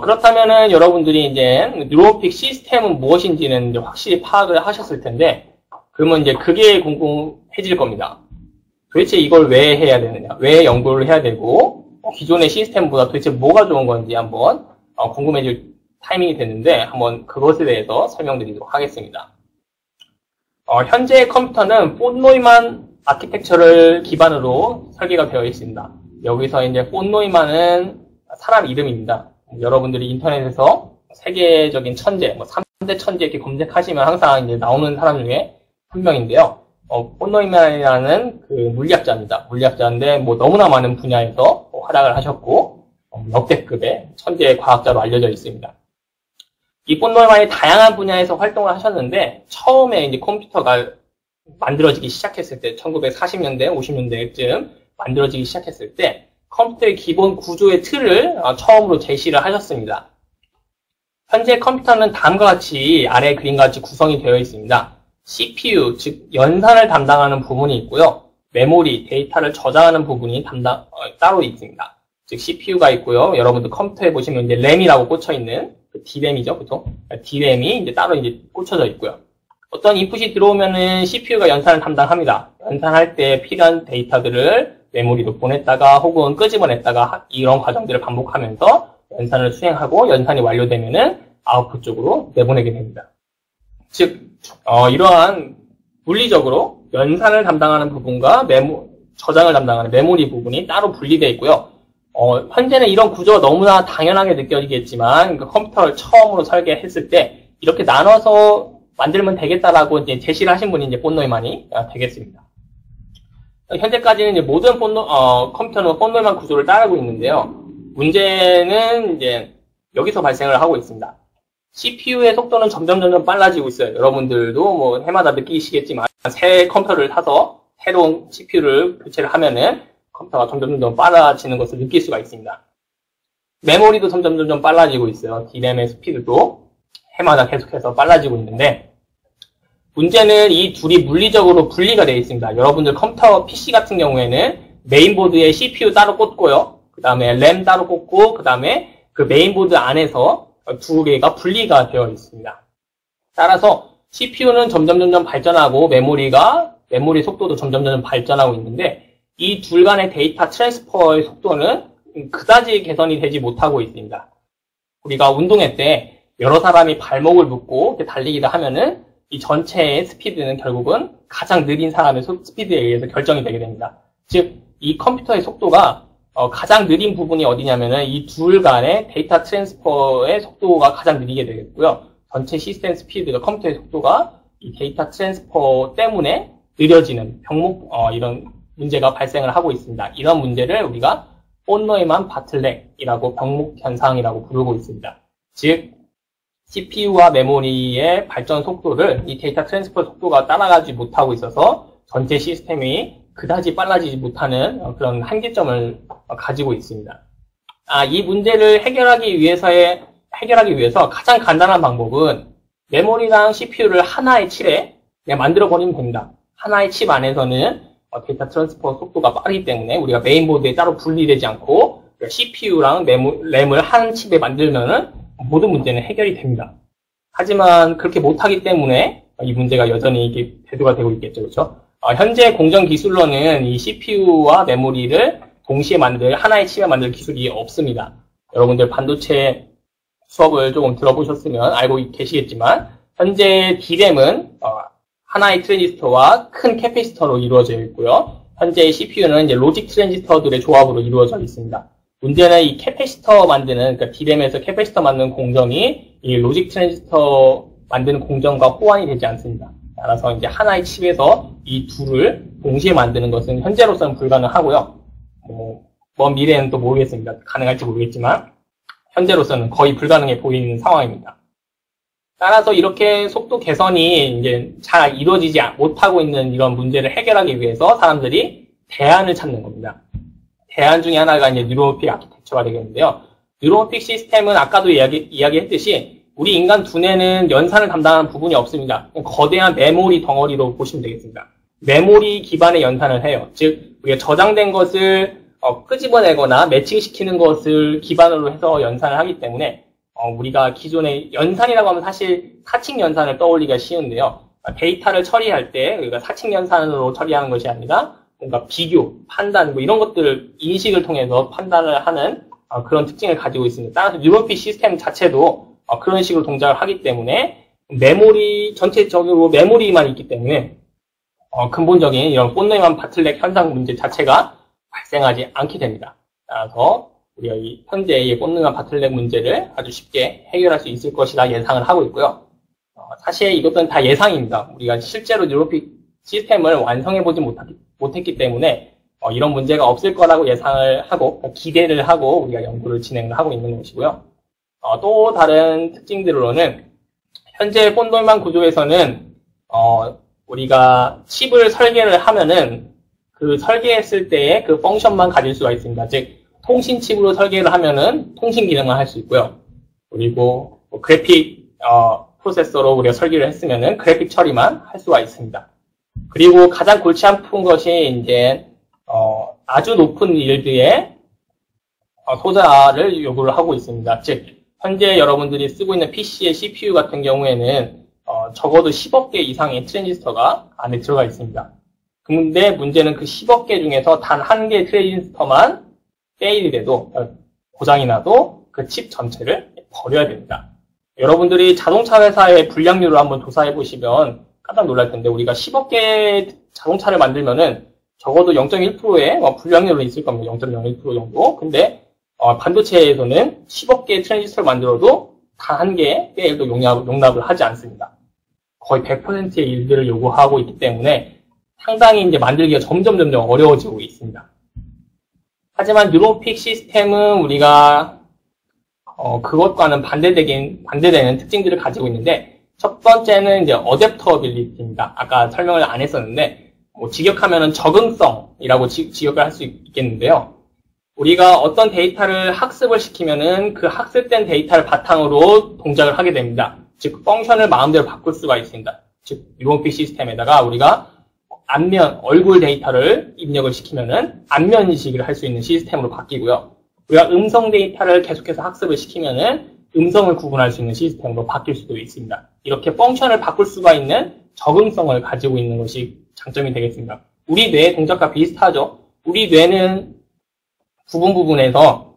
그렇다면은 여러분들이 이제 뉴로모픽 시스템은 무엇인지는 이제 확실히 파악을 하셨을 텐데, 그러면 이제 그게 궁금해질 겁니다. 도대체 이걸 왜 해야 되느냐? 왜 연구를 해야 되고, 기존의 시스템보다 도대체 뭐가 좋은 건지 한번 궁금해질 타이밍이 됐는데, 한번 그것에 대해서 설명드리도록 하겠습니다. 현재 컴퓨터는 폰 노이만 아키텍처를 기반으로 설계가 되어 있습니다. 여기서 이제 폰 노이만은 사람 이름입니다. 여러분들이 인터넷에서 세계적인 천재, 3대 천재 이렇게 검색하시면 항상 이제 나오는 사람 중에 한 명인데요. 폰 노이만이라는 그 물리학자입니다. 물리학자인데 너무나 많은 분야에서 활약을 하셨고 역대급의 천재 과학자로 알려져 있습니다. 이 폰 노이만이 다양한 분야에서 활동을 하셨는데 처음에 이제 컴퓨터가 만들어지기 시작했을 때 1940년대, 50년대쯤 만들어지기 시작했을 때 컴퓨터의 기본 구조의 틀을 처음으로 제시를 하셨습니다. 현재 컴퓨터는 다음과 같이 아래 그림과 같이 구성이 되어 있습니다. CPU, 즉 연산을 담당하는 부분이 있고요. 메모리, 데이터를 저장하는 부분이 따로 있습니다. 즉 CPU가 있고요. 여러분들 컴퓨터에 보시면 이제 램이라고 꽂혀 있는 D램이죠, 보통. D램이 이제 따로 이제 꽂혀져 있고요. 어떤 인풋이 들어오면은 CPU가 연산을 담당합니다. 연산할 때 필요한 데이터들을 메모리로 보냈다가 혹은 끄집어냈다가 이런 과정들을 반복하면서 연산을 수행하고 연산이 완료되면은 아웃풋 쪽으로 내보내게 됩니다. 즉, 이러한 물리적으로 연산을 담당하는 부분과 저장을 담당하는 메모리 부분이 따로 분리되어 있고요. 현재는 이런 구조가 너무나 당연하게 느껴지겠지만 컴퓨터를 처음으로 설계했을 때 이렇게 나눠서 만들면 되겠다라고 이제 제시를 하신 분이 이제 폰 노이만이 되겠습니다. 현재까지는 이제 모든 컴퓨터는 폰 노이만 구조를 따르고 있는데요. 문제는 이제 여기서 발생을 하고 있습니다. CPU의 속도는 점점 빨라지고 있어요. 여러분들도 해마다 느끼시겠지만 새 컴퓨터를 사서 새로운 CPU를 교체를 하면은 컴퓨터가 점점 빨라지는 것을 느낄 수가 있습니다. 메모리도 점점 빨라지고 있어요. D램의 스피드도 해마다 계속해서 빨라지고 있는데 문제는 이 둘이 물리적으로 분리가 되어 있습니다. 여러분들 컴퓨터 PC 같은 경우에는 메인보드에 CPU 따로 꽂고요. 그 다음에 램 따로 꽂고 그 다음에 그 메인보드 안에서 두 개가 분리가 되어 있습니다. 따라서 CPU는 점점 발전하고 메모리 속도도 점점 발전하고 있는데 이 둘 간의 데이터 트랜스퍼의 속도는 그다지 개선이 되지 못하고 있습니다. 우리가 운동회 때 여러 사람이 발목을 묶고 이렇게 달리기를 하면은 이 전체의 스피드는 결국은 가장 느린 사람의 스피드에 의해서 결정이 되게 됩니다. 즉, 이 컴퓨터의 속도가 가장 느린 부분이 어디냐면은 이 둘 간의 데이터 트랜스퍼의 속도가 가장 느리게 되겠고요. 전체 시스템 스피드가 컴퓨터의 속도가 이 데이터 트랜스퍼 때문에 느려지는 이런 문제가 발생을 하고 있습니다. 이런 문제를 우리가 폰 노이만 바틀렉이라고 병목 현상이라고 부르고 있습니다. 즉, CPU와 메모리의 발전 속도를 이 데이터 트랜스퍼 속도가 따라가지 못하고 있어서 전체 시스템이 그다지 빨라지지 못하는 그런 한계점을 가지고 있습니다. 이 문제를 해결하기 위해서 가장 간단한 방법은 메모리랑 CPU를 하나의 칩에 그냥 만들어버리면 됩니다. 하나의 칩 안에서는 데이터 트랜스퍼 속도가 빠르기 때문에 우리가 메인보드에 따로 분리되지 않고 CPU랑 램을 한 칩에 만들면은 모든 문제는 해결이 됩니다. 하지만 그렇게 못하기 때문에 이 문제가 여전히 이게 대두가 되고 있겠죠, 그렇죠? 현재 공정 기술로는 이 CPU와 메모리를 동시에 하나의 칩에 만들 기술이 없습니다. 여러분들 반도체 수업을 조금 들어보셨으면 알고 계시겠지만 현재 D램은 하나의 트랜지스터와 큰 캐패시터로 이루어져 있고요. 현재 CPU는 이제 로직 트랜지스터들의 조합으로 이루어져 있습니다. 문제는 이 캐패시터 만드는, 그러니까 D램에서 캐패시터 만드는 공정이 이 로직 트랜지스터 만드는 공정과 호환이 되지 않습니다. 따라서 이제 하나의 칩에서 이 둘을 동시에 만드는 것은 현재로서는 불가능하고요. 먼 미래는 또 모르겠습니다. 가능할지 모르겠지만 현재로서는 거의 불가능해 보이는 상황입니다. 따라서 이렇게 속도 개선이 이제 잘 이루어지지 못하고 있는 이런 문제를 해결하기 위해서 사람들이 대안을 찾는 겁니다. 대안 중에 하나가 이제 뉴런픽 아키텍처가 되겠는데요. 뉴런픽 시스템은 아까도 이야기했듯이 우리 인간 두뇌는 연산을 담당하는 부분이 없습니다. 거대한 메모리 덩어리로 보시면 되겠습니다. 메모리 기반의 연산을 해요. 즉, 우리가 저장된 것을 끄집어내거나 매칭시키는 것을 기반으로 해서 연산을 하기 때문에 우리가 기존의 연산이라고 하면 사실 사칙 연산을 떠올리기가 쉬운데요. 데이터를 처리할 때 우리가 사칙 연산으로 처리하는 것이 아니라 뭔가 비교, 판단, 이런 것들을 인식을 통해서 판단을 하는 그런 특징을 가지고 있습니다. 따라서 뉴런픽 시스템 자체도 그런 식으로 동작을 하기 때문에 메모리, 전체적으로 메모리만 있기 때문에 근본적인 이런 본노이만 바틀렉 현상 문제 자체가 발생하지 않게 됩니다. 따라서 우리가 이 현재의 본노이만 바틀렉 문제를 아주 쉽게 해결할 수 있을 것이라 예상을 하고 있고요. 사실 이것은 다 예상입니다. 우리가 실제로 뉴로픽 시스템을 완성해보지 못했기 때문에 이런 문제가 없을 거라고 예상을 하고 기대를 하고 우리가 연구를 진행을 하고 있는 것이고요. 또 다른 특징들로는 현재 본노이만 구조에서는 우리가 칩을 설계를 하면은 그 설계했을 때의 그 펑션만 가질 수가 있습니다. 즉 통신 칩으로 설계를 하면은 통신 기능만 할 수 있고요. 그리고 그래픽 프로세서로 우리가 설계를 했으면은 그래픽 처리만 할 수가 있습니다. 그리고 가장 골치 아픈 것이 이제 아주 높은 일드의 소자를 요구를 하고 있습니다. 즉 현재 여러분들이 쓰고 있는 PC의 CPU 같은 경우에는 적어도 10억 개 이상의 트랜지스터가 안에 들어가 있습니다. 근데 문제는 그 10억 개 중에서 단 한 개의 트랜지스터만 페일이 돼도 고장이 나도 그 칩 전체를 버려야 됩니다. 여러분들이 자동차 회사의 불량률을 한번 조사해 보시면 깜짝 놀랄 텐데 우리가 10억 개의 자동차를 만들면은 적어도 0.1%의 불량률은 있을 겁니다. 0.01% 정도. 근데 반도체에서는 10억 개의 트랜지스터를 만들어도 단 한 개의 페일도 용납을 하지 않습니다. 거의 100%의 일들을 요구하고 있기 때문에 상당히 이제 만들기가 점점 어려워지고 있습니다. 하지만 뉴로픽 시스템은 우리가 그것과는 반대되는 특징들을 가지고 있는데 첫 번째는 이제 어댑터빌리티입니다. 아까 설명을 안 했었는데 직역하면은 적응성이라고 직역을 할 수 있겠는데요. 우리가 어떤 데이터를 학습을 시키면은 그 학습된 데이터를 바탕으로 동작을 하게 됩니다. 즉 펑션을 마음대로 바꿀 수가 있습니다. 즉 뉴로픽 시스템에다가 우리가 얼굴 데이터를 입력을 시키면은 안면 인식을 할 수 있는 시스템으로 바뀌고요. 우리가 음성 데이터를 계속해서 학습을 시키면은 음성을 구분할 수 있는 시스템으로 바뀔 수도 있습니다. 이렇게 펑션을 바꿀 수가 있는 적응성을 가지고 있는 것이 장점이 되겠습니다. 우리 뇌의 동작과 비슷하죠. 우리 뇌는 부분에서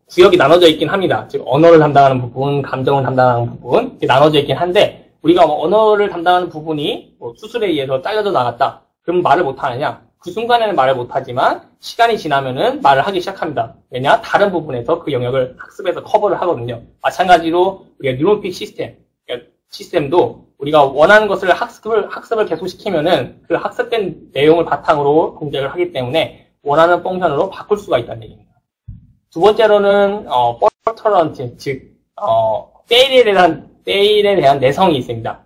구역이 나눠져 있긴 합니다. 즉 언어를 담당하는 부분, 감정을 담당하는 부분 이렇게 나눠져 있긴 한데 우리가 언어를 담당하는 부분이 수술에 의해서 잘려져 나갔다. 그럼 말을 못하느냐? 그 순간에는 말을 못하지만 시간이 지나면은 말을 하기 시작합니다. 왜냐? 다른 부분에서 그 영역을 학습해서 커버를 하거든요. 마찬가지로 우리가 뉴로픽 시스템도 우리가 원하는 것을 학습을 계속 시키면은 그 학습된 내용을 바탕으로 동작을 하기 때문에 원하는 펑션으로 바꿀 수가 있다는 얘기입니다. 두 번째로는 퍼터런트, 즉 페일에 대한 내성이 있습니다.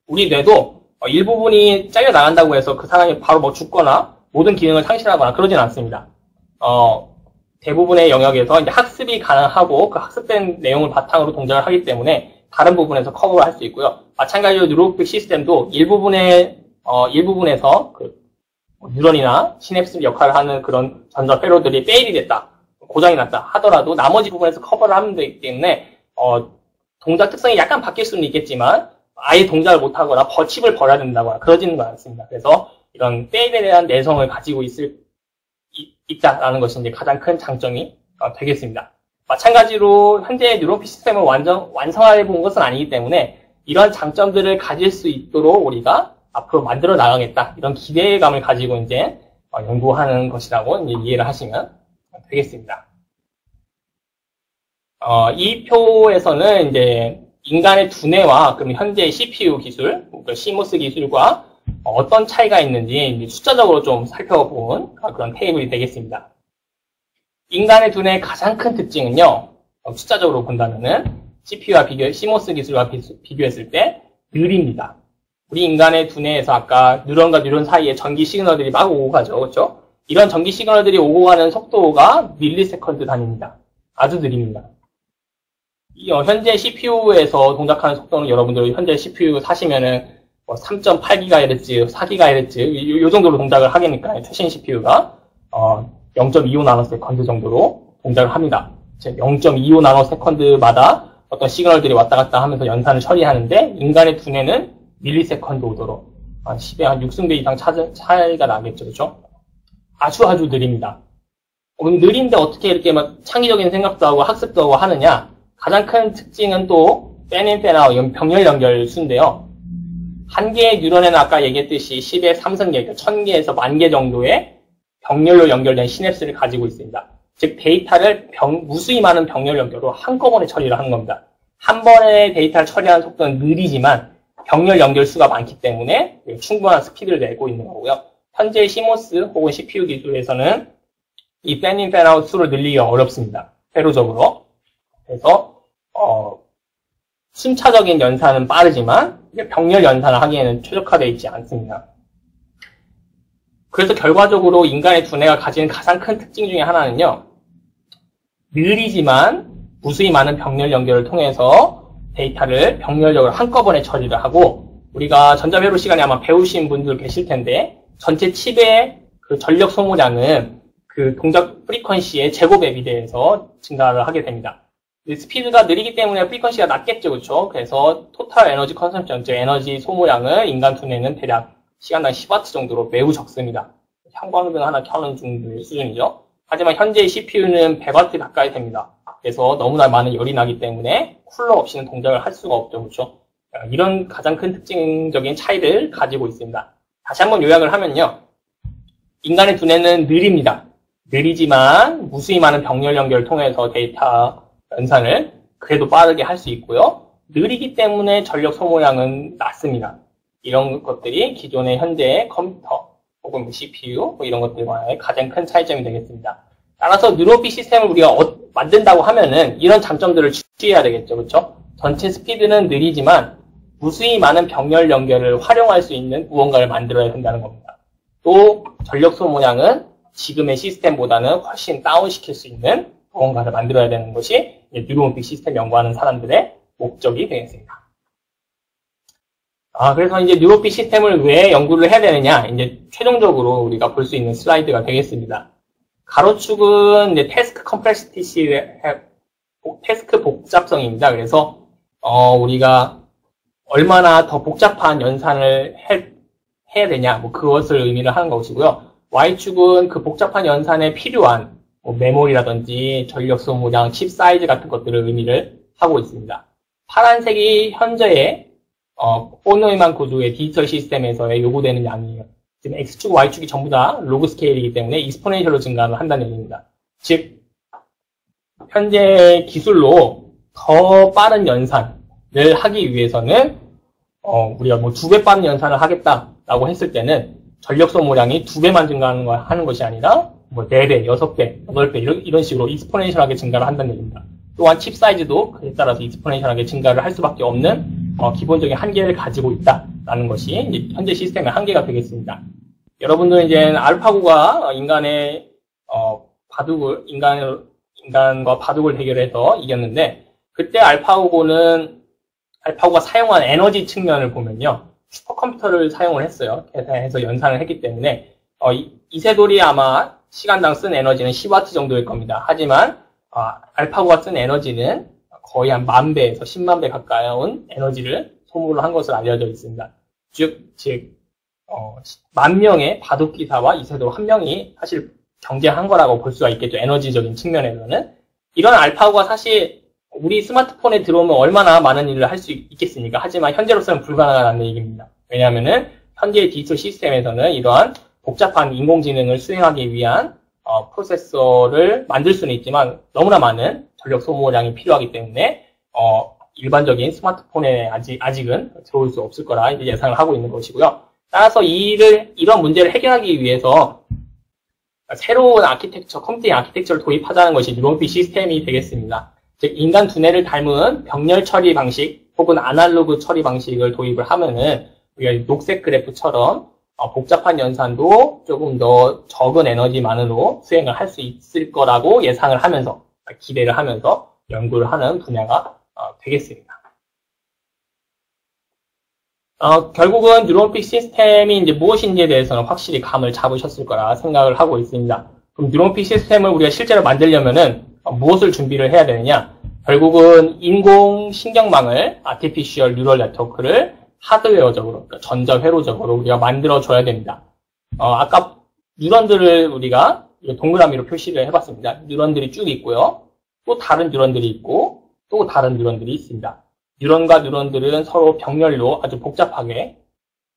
우리 뇌도 일부분이 잘려 나간다고 해서 그 사람이 바로 죽거나 모든 기능을 상실하거나 그러진 않습니다. 대부분의 영역에서 이제 학습이 가능하고 그 학습된 내용을 바탕으로 동작을 하기 때문에 다른 부분에서 커버를 할 수 있고요. 마찬가지로 뉴로픽 시스템도 일부분에서 그 뉴런이나 시냅스 역할을 하는 그런 전자 회로들이 페일이 됐다, 고장이 났다 하더라도 나머지 부분에서 커버를 하면 되기 때문에 동작 특성이 약간 바뀔 수는 있겠지만 아예 동작을 못하거나 칩을 버려야 된다거나 그러지는 않습니다. 그래서 이런 페일에 대한 내성을 가지고 있다라는 것이 이제 가장 큰 장점이 되겠습니다. 마찬가지로 현재 뉴로픽 시스템을 완성해 본 것은 아니기 때문에 이런 장점들을 가질 수 있도록 우리가 앞으로 만들어 나가겠다 이런 기대감을 가지고 이제 연구하는 것이라고 이제 이해를 하시면 되겠습니다. 이 표에서는 이제 인간의 두뇌와 그럼 현재 CPU 기술, 그러니까 CMOS 기술과 어떤 차이가 있는지 숫자적으로 좀 살펴본 그런 테이블이 되겠습니다. 인간의 두뇌의 가장 큰 특징은요, 숫자적으로 본다면은 CPU와 CMOS 기술과 비교했을 때 느립니다. 우리 인간의 두뇌에서 아까 뉴런과 뉴런 사이에 전기 시그널들이 막 오고 가죠. 그렇죠? 이런 전기 시그널들이 오고 가는 속도가 밀리세컨드 단위입니다. 아주 느립니다. 현재 CPU에서 동작하는 속도는 여러분들 현재 CPU 사시면은 3.8GHz, 4GHz 요 정도로 동작을 하게니까 최신 CPU가 0.25 나노세컨드 정도로 동작을 합니다. 0.25 나노세컨드마다 어떤 시그널들이 왔다 갔다 하면서 연산을 처리하는데 인간의 두뇌는 밀리세컨드 오도로 10의 한 6승배 이상 차이가 나겠죠. 그렇죠? 아주 느립니다. 느린데 어떻게 이렇게 막 창의적인 생각도 하고 학습도 하고 하느냐? 가장 큰 특징은 또 팬인 팬아웃, 이건 병렬 연결 수인데요. 한 개의 뉴런에는 아까 얘기했듯이 10의 3승계, 그러니까 1000개에서 10,000개 정도의 병렬로 연결된 시냅스를 가지고 있습니다. 즉, 데이터를 무수히 많은 병렬 연결로 한꺼번에 처리를 하는 겁니다. 한 번에 데이터를 처리하는 속도는 느리지만 병렬 연결 수가 많기 때문에 충분한 스피드를 내고 있는 거고요. 현재 CMOS 혹은 CPU 기술에서는 이 팬인 팬아웃 수를 늘리기가 어렵습니다. 회로적으로. 그래서 순차적인 연산은 빠르지만 병렬 연산을 하기에는 최적화되어 있지 않습니다. 그래서 결과적으로 인간의 두뇌가 가지는 가장 큰 특징 중에 하나는요. 느리지만 무수히 많은 병렬 연결을 통해서 데이터를 병렬적으로 한꺼번에 처리를 하고, 우리가 전자회로 시간에 아마 배우신 분들 계실 텐데 전체 칩의 그 전력 소모량은 그 동작 프리퀀시의 제곱에 비례해서 증가를 하게 됩니다. 스피드가 느리기 때문에 프리퀀시가 낮겠죠, 그렇죠? 그래서 토탈 에너지 컨섬션, 즉 에너지 소모량은 인간 두뇌는 대략 시간당 10W 정도로 매우 적습니다. 형광등 하나 켜는 정도의 수준이죠. 하지만 현재의 CPU는 100W 가까이 됩니다. 그래서 너무나 많은 열이 나기 때문에 쿨러 없이는 동작을 할 수가 없죠, 그렇죠? 이런 가장 큰 특징적인 차이를 가지고 있습니다. 다시 한번 요약을 하면요. 인간의 두뇌는 느립니다. 느리지만 무수히 많은 병렬 연결을 통해서 데이터 연산을 그래도 빠르게 할 수 있고요. 느리기 때문에 전력 소모량은 낮습니다. 이런 것들이 기존의 현재의 컴퓨터 혹은 CPU 이런 것들과의 가장 큰 차이점이 되겠습니다. 따라서 뉴런픽 시스템을 우리가 만든다고 하면은 이런 장점들을 주의해야 되겠죠, 그렇죠? 전체 스피드는 느리지만 무수히 많은 병렬 연결을 활용할 수 있는 무언가를 만들어야 된다는 겁니다. 또 전력 소모량은 지금의 시스템보다는 훨씬 다운시킬 수 있는 무언가를 만들어야 되는 것이 뉴런픽 시스템 연구하는 사람들의 목적이 되겠습니다. 그래서 이제 뉴런픽 시스템을 왜 연구를 해야 되느냐, 이제 최종적으로 우리가 볼 수 있는 슬라이드가 되겠습니다. 가로축은 이제 태스크 복잡성입니다. 그래서 우리가 얼마나 더 복잡한 연산을 해야 되냐, 그것을 의미를 하는 것이고요. Y축은 그 복잡한 연산에 필요한 메모리라든지 전력 소모량, 칩 사이즈 같은 것들을 의미를 하고 있습니다. 파란색이 현재의 포노이만 구조의 디지털 시스템에서의 요구되는 양이에요. 지금 X축, Y축이 전부 다 로그 스케일이기 때문에 익스포넨셜로 증가를 한다는 얘기입니다. 즉, 현재 기술로 더 빠른 연산을 하기 위해서는 우리가 2배 빠른 연산을 하겠다라고 했을 때는 전력 소모량이 2배만 증가하는 것이 아니라 4배, 6배, 8배 이런 식으로 익스포넨셜하게 증가를 한다는 얘기입니다. 또한 칩 사이즈도 그에 따라서 익스포넨셜하게 증가를 할 수밖에 없는 기본적인 한계를 가지고 있다라는 것이 이제 현재 시스템의 한계가 되겠습니다. 여러분들은 이제 알파고가 인간의 인간과 바둑을 대결해서 이겼는데, 그때 알파고가 사용한 에너지 측면을 보면요, 슈퍼컴퓨터를 사용을 했어요. 계산해서 연산을 했기 때문에 이세돌이 아마 시간당 쓴 에너지는 10W 정도일 겁니다. 하지만 알파고가 쓴 에너지는 거의 한 10,000배에서 100,000배 가까운 에너지를 소모를 한 것으로 알려져 있습니다. 즉 10,000명의 바둑 기사와 이세돌 한 명이 사실 경쟁한 거라고 볼 수가 있겠죠. 에너지적인 측면에서는. 이런 알파고가 사실 우리 스마트폰에 들어오면 얼마나 많은 일을 할 수 있겠습니까? 하지만 현재로서는 불가능하다는 얘기입니다. 왜냐하면은 현재의 디지털 시스템에서는 이러한 복잡한 인공지능을 수행하기 위한 프로세서를 만들 수는 있지만 너무나 많은 전력 소모량이 필요하기 때문에 일반적인 스마트폰에 아직은 들어올 수 없을 거라 이제 예상을 하고 있는 것이고요. 따라서 이런 문제를 해결하기 위해서 새로운 컴퓨팅 아키텍처를 도입하자는 것이 뉴런픽 시스템이 되겠습니다. 즉, 인간 두뇌를 닮은 병렬 처리 방식 혹은 아날로그 처리 방식을 도입을 하면은 우리가 녹색 그래프처럼 복잡한 연산도 조금 더 적은 에너지만으로 수행을 할 수 있을 거라고 예상을 하면서, 기대를 하면서 연구를 하는 분야가 되겠습니다. 결국은 뉴런픽 시스템이 이제 무엇인지에 대해서는 확실히 감을 잡으셨을 거라 생각을 하고 있습니다. 그럼 뉴런픽 시스템을 우리가 실제로 만들려면은 무엇을 준비를 해야 되느냐? 결국은 인공신경망을, Artificial Neural Network를 하드웨어적으로, 그러니까 전자회로적으로 우리가 만들어줘야 됩니다. 아까 뉴런들을 우리가 동그라미로 표시를 해봤습니다. 뉴런들이 쭉 있고요. 또 다른 뉴런들이 있고, 또 다른 뉴런들이 있습니다. 뉴런과 뉴런들은 서로 병렬로 아주 복잡하게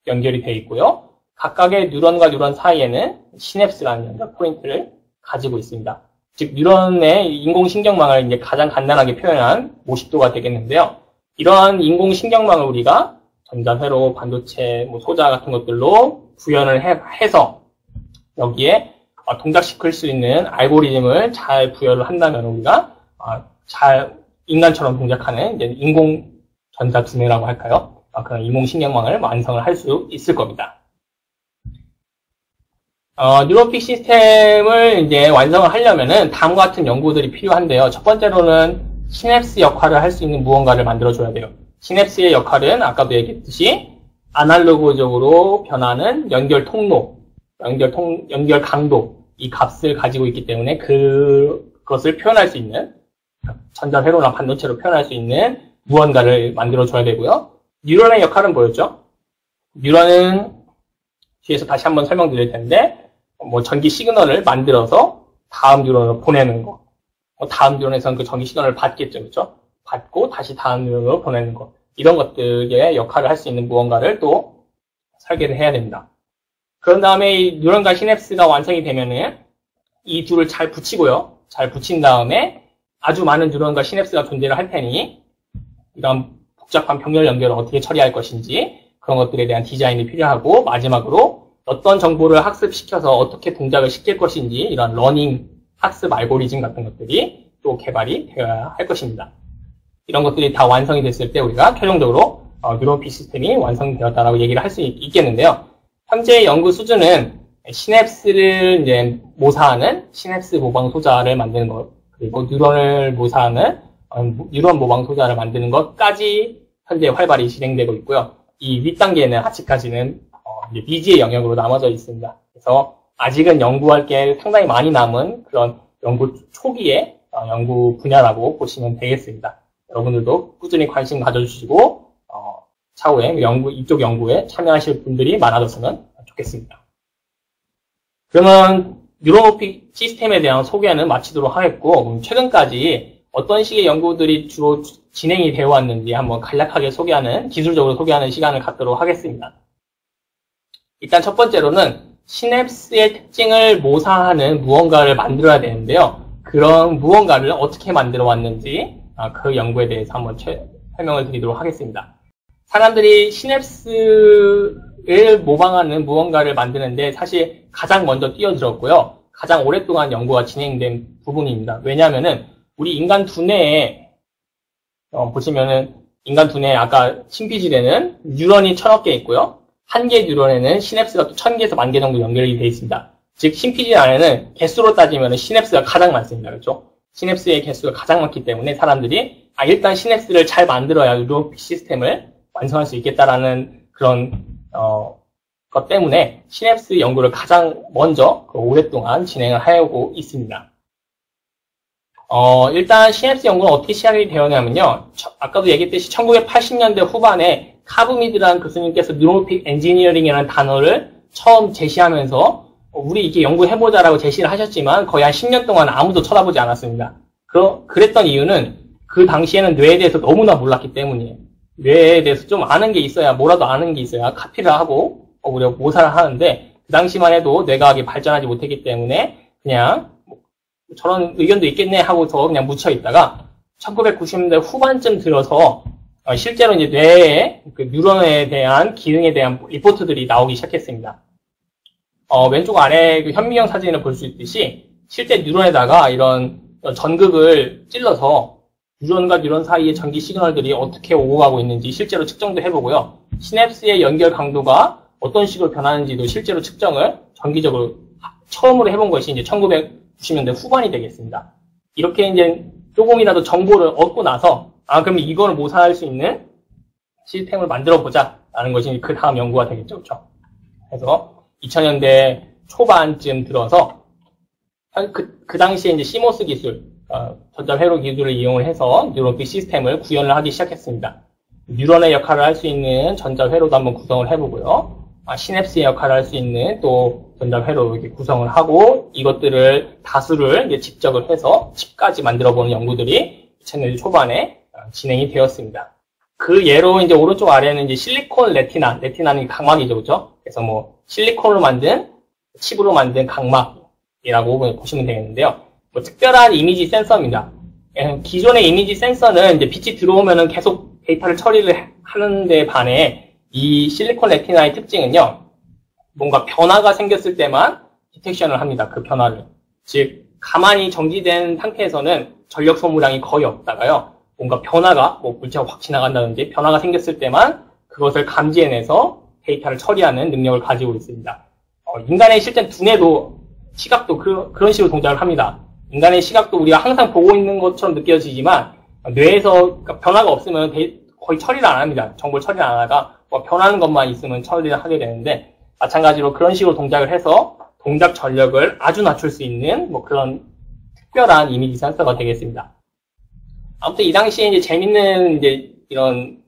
연결이 되어 있고요. 각각의 뉴런과 뉴런 사이에는 시냅스라는 연결 포인트를 가지고 있습니다. 즉, 뉴런의 인공신경망을 이제 가장 간단하게 표현한 모식도가 되겠는데요. 이러한 인공신경망을 우리가 전자회로, 반도체, 소자 같은 것들로 구현을 해서 여기에 동작시킬 수 있는 알고리즘을 잘 부여를 한다면 우리가 잘 인간처럼 동작하는 이제 인공 전자두뇌라고 할까요? 그런 인공신경망을 완성을 할 수 있을 겁니다. 뉴로픽 시스템을 이제 완성을 하려면은 다음과 같은 연구들이 필요한데요. 첫 번째로는 시냅스 역할을 할 수 있는 무언가를 만들어줘야 돼요. 시냅스의 역할은 아까도 얘기했듯이 아날로그적으로 변하는 연결 통로, 연결 강도, 이 값을 가지고 있기 때문에 그것을 표현할 수 있는, 전자회로나 반도체로 표현할 수 있는 무언가를 만들어줘야 되고요. 뉴런의 역할은 뭐였죠? 뉴런은 뒤에서 다시 한번 설명드릴 텐데, 전기 시그널을 만들어서 다음 뉴런으로 보내는 거. 다음 뉴런에서는 그 전기 시그널을 받겠죠, 그렇죠? 받고 다시 다음 뉴런으로 보내는 거. 이런 것들의 역할을 할 수 있는 무언가를 또 설계를 해야 됩니다. 그런 다음에 이 뉴런과 시냅스가 완성이 되면은 이 둘을 잘 붙이고요. 잘 붙인 다음에 아주 많은 뉴런과 시냅스가 존재를 할 테니 이런 복잡한 병렬 연결을 어떻게 처리할 것인지 그런 것들에 대한 디자인이 필요하고, 마지막으로 어떤 정보를 학습시켜서 어떻게 동작을 시킬 것인지 이런 러닝 학습 알고리즘 같은 것들이 또 개발이 되어야 할 것입니다. 이런 것들이 다 완성이 됐을 때 우리가 최종적으로 뉴로픽 시스템이 완성되었다라고 얘기를 할 수 있겠는데요. 현재 연구 수준은 시냅스를 이제 모사하는 시냅스 모방 소자를 만드는 것, 그리고 뉴런을 모사하는 뉴런 모방 소자를 만드는 것까지 현재 활발히 진행되고 있고요. 이 윗단계는 아직까지는 이제 미지의 영역으로 남아져 있습니다. 그래서 아직은 연구할 게 상당히 많이 남은 그런 연구 초기의 연구 분야라고 보시면 되겠습니다. 여러분들도 꾸준히 관심 가져주시고 차후에 이쪽 연구에 참여하실 분들이 많아졌으면 좋겠습니다. 그러면 뉴로픽 시스템에 대한 소개는 마치도록 하겠고, 최근까지 어떤 식의 연구들이 주로 진행이 되어 왔는지 한번 간략하게 소개하는, 기술적으로 소개하는 시간을 갖도록 하겠습니다. 일단 첫 번째로는 시냅스의 특징을 모사하는 무언가를 만들어야 되는데요. 그런 무언가를 어떻게 만들어 왔는지 그 연구에 대해서 한번 설명을 드리도록 하겠습니다. 사람들이 시냅스를 모방하는 무언가를 만드는데 사실 가장 먼저 뛰어들었고요. 가장 오랫동안 연구가 진행된 부분입니다. 왜냐하면은 우리 인간 두뇌에 보시면은 인간 두뇌에 아까 심피질에는 뉴런이 1000억 개 있고요. 한 개 뉴런에는 시냅스가 또 1000개에서 10,000개 정도 연결이 되어 있습니다. 즉 심피질 안에는 개수로 따지면 시냅스가 가장 많습니다. 그렇죠? 시냅스의 개수가 가장 많기 때문에 사람들이 일단 시냅스를 잘 만들어야 뉴로픽 시스템을 완성할 수 있겠다라는 그런 것 때문에 시냅스 연구를 가장 먼저 오랫동안 진행을 하고 있습니다. 일단 시냅스 연구는 어떻게 시작이 되었냐면요. 아까도 얘기했듯이 1980년대 후반에 카브미드라는 교수님께서 뉴로픽 엔지니어링이라는 단어를 처음 제시하면서 우리 이렇게 연구해보자라고 제시를 하셨지만 거의 한 10년 동안 아무도 쳐다보지 않았습니다. 그랬던 이유는 그 당시에는 뇌에 대해서 너무나 몰랐기 때문이에요. 뇌에 대해서 좀 아는 게 있어야, 뭐라도 아는 게 있어야 카피를 하고 우리가 모사를 하는데 그 당시만 해도 뇌과학이 발전하지 못했기 때문에 그냥 저런 의견도 있겠네 하고서 그냥 묻혀 있다가 1990년대 후반쯤 들어서 실제로 이제 뇌의 그 뉴런에 대한 기능에 대한 리포트들이 나오기 시작했습니다. 왼쪽 아래 그 현미경 사진을 볼 수 있듯이 실제 뉴런에다가 이런 전극을 찔러서 뉴런과 뉴런 사이의 전기 시그널들이 어떻게 오고 가고 있는지 실제로 측정도 해보고요. 시냅스의 연결 강도가 어떤 식으로 변하는지도 실제로 측정을 정기적으로 처음으로 해본 것이 이제 1990년대 후반이 되겠습니다. 이렇게 이제 조금이라도 정보를 얻고 나서 그럼 이걸 모사할 수 있는 시스템을 만들어 보자라는 것이 그 다음 연구가 되겠죠, 그렇죠? 그래서 2000년대 초반쯤 들어서 그 당시에 이제 시모스 기술, 전자회로 기술을 이용을 해서 뉴로픽 시스템을 구현을 하기 시작했습니다. 뉴런의 역할을 할 수 있는 전자회로도 한번 구성을 해보고요. 시냅스의 역할을 할 수 있는 또 전자회로 이렇게 구성을 하고 이것들을 다수를 이제 집적을 해서 칩까지 만들어보는 연구들이 2000년대 초반에 진행이 되었습니다. 그 예로 이제 오른쪽 아래는 이제 실리콘 레티나는 각막이죠, 그죠? 그래서 뭐 실리콘으로 만든 칩으로 만든 각막이라고 보시면 되겠는데요. 뭐 특별한 이미지 센서입니다. 기존의 이미지 센서는 이제 빛이 들어오면은 계속 데이터를 처리를 하는데 반해 이 실리콘 레티나의 특징은요, 뭔가 변화가 생겼을 때만 디텍션을 합니다. 그 변화를. 즉, 가만히 정지된 상태에서는 전력 소모량이 거의 없다가요, 뭔가 변화가, 뭐 물체가 확 지나간다든지 변화가 생겼을 때만 그것을 감지해내서 데이터를 처리하는 능력을 가지고 있습니다. 인간의 실제 두뇌도, 시각도 그런 식으로 동작을 합니다. 인간의 시각도 우리가 항상 보고 있는 것처럼 느껴지지만, 뇌에서 변화가 없으면 거의 처리를 안 합니다. 정보를 처리를 안 하다가, 변하는 것만 있으면 처리를 하게 되는데, 마찬가지로 그런 식으로 동작을 해서 동작 전력을 아주 낮출 수 있는 뭐 그런 특별한 이미지 센서가 되겠습니다. 아무튼 이 당시에 이제 재밌는 이제 이런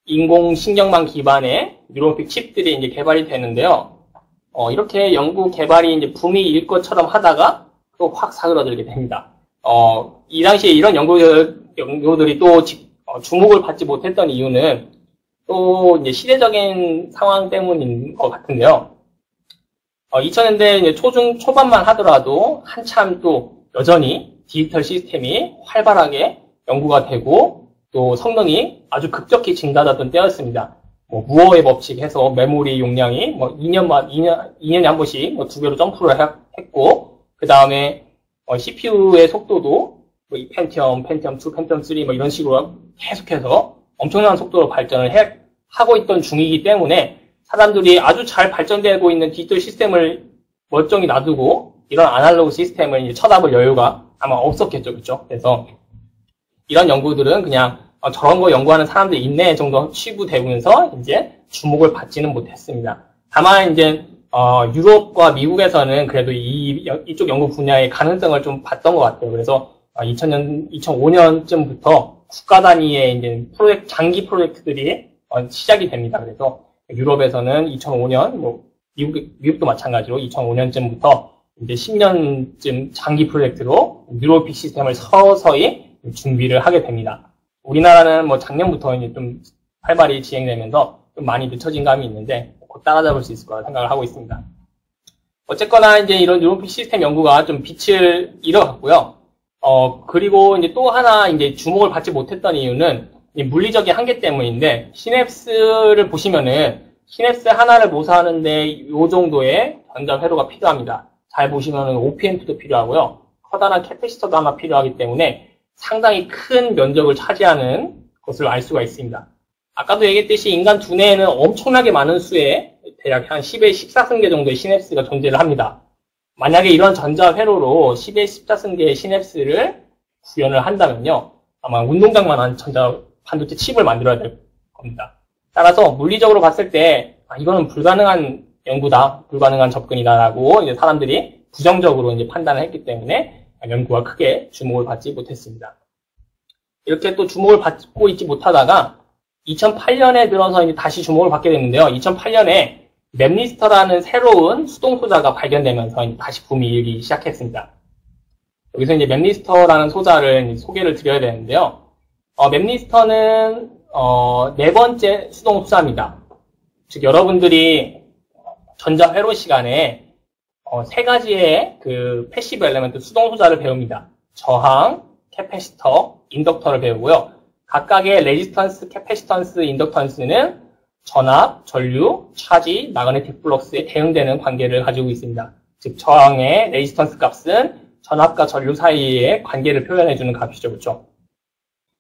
인공신경망 기반의 뉴런픽 칩들이 이제 개발이 되는데요. 이렇게 연구 개발이 이제 붐이 일 것처럼 하다가 또 확 사그라들게 됩니다. 이 당시에 이런 연구들이 또 주목을 받지 못했던 이유는 또 이제 시대적인 상황 때문인 것 같은데요. 2000년대 이제 초반만 하더라도 한참 또 여전히 디지털 시스템이 활발하게 연구가 되고 또 성능이 아주 급격히 증가하던 때였습니다. 뭐 무어의 법칙 해서 메모리 용량이 뭐 2년에 한 번씩 뭐 2배로 점프를 했고, 그 다음에 CPU의 속도도 뭐 펜티엄 2, 펜티엄 3 뭐 이런 식으로 계속해서 엄청난 속도로 발전을 하고 있던 중이기 때문에 사람들이 아주 잘 발전되고 있는 디지털 시스템을 멀쩡히 놔두고 이런 아날로그 시스템을 이제 쳐다볼 여유가 아마 없었겠죠, 그렇죠? 그래서 이런 연구들은 그냥 저런 거 연구하는 사람들 있네 정도 치부되면서 이제 주목을 받지는 못했습니다. 다만 이제 유럽과 미국에서는 그래도 이쪽 연구 분야의 가능성을 좀 봤던 것 같아요. 그래서 2005년쯤부터 국가 단위의 이제 장기 프로젝트들이 시작이 됩니다. 그래서 유럽에서는 2005년, 뭐 미국도 마찬가지로 2005년쯤부터 이제 10년쯤 장기 프로젝트로 뉴런픽 시스템을 서서히 준비를 하게 됩니다. 우리나라는 뭐 작년부터 이제 좀 활발히 진행되면서 좀 많이 늦춰진 감이 있는데 곧 따라잡을 수 있을 거라 생각을 하고 있습니다. 어쨌거나 이제 이런 뉴런픽 시스템 연구가 좀 빛을 잃어갔고요. 그리고 이제 또 하나 이제 주목을 받지 못했던 이유는 물리적인 한계 때문인데, 시냅스를 보시면은 시냅스 하나를 모사하는데 이 정도의 전자 회로가 필요합니다. 잘 보시면은 OPMP도 필요하고요. 커다란 캐패시터도 하나 필요하기 때문에 상당히 큰 면적을 차지하는 것을 알 수가 있습니다. 아까도 얘기했듯이 인간 두뇌에는 엄청나게 많은 수의 대략 한 10의 14승계 정도의 시냅스가 존재를 합니다. 만약에 이런 전자 회로로 10의 14승계의 시냅스를 구현을 한다면요, 아마 운동장만한 전자 반도체 칩을 만들어야 될 겁니다. 따라서 물리적으로 봤을 때 이거는 불가능한 연구다, 불가능한 접근이다라고 이제 사람들이 부정적으로 이제 판단을 했기 때문에 연구가 크게 주목을 받지 못했습니다. 이렇게 또 주목을 받고 있지 못하다가 2008년에 들어서 이제 다시 주목을 받게 됐는데요. 2008년에 맵리스터라는 새로운 수동 소자가 발견되면서 이제 다시 붐이 일기 시작했습니다. 여기서 이제 맵리스터라는 소자를 소개를 드려야 되는데요. 맵리스터는 네 번째 수동 소자입니다. 즉 여러분들이 전자 회로 시간에 세 가지의 그 패시브 엘리먼트 수동 소자를 배웁니다. 저항, 캐패시터, 인덕터를 배우고요. 각각의 레지스턴스, 캐패시턴스, 인덕턴스는 전압, 전류, 차지, 마그네틱 플럭스에 대응되는 관계를 가지고 있습니다. 즉 저항의 레지스턴스 값은 전압과 전류 사이의 관계를 표현해주는 값이죠, 그렇죠?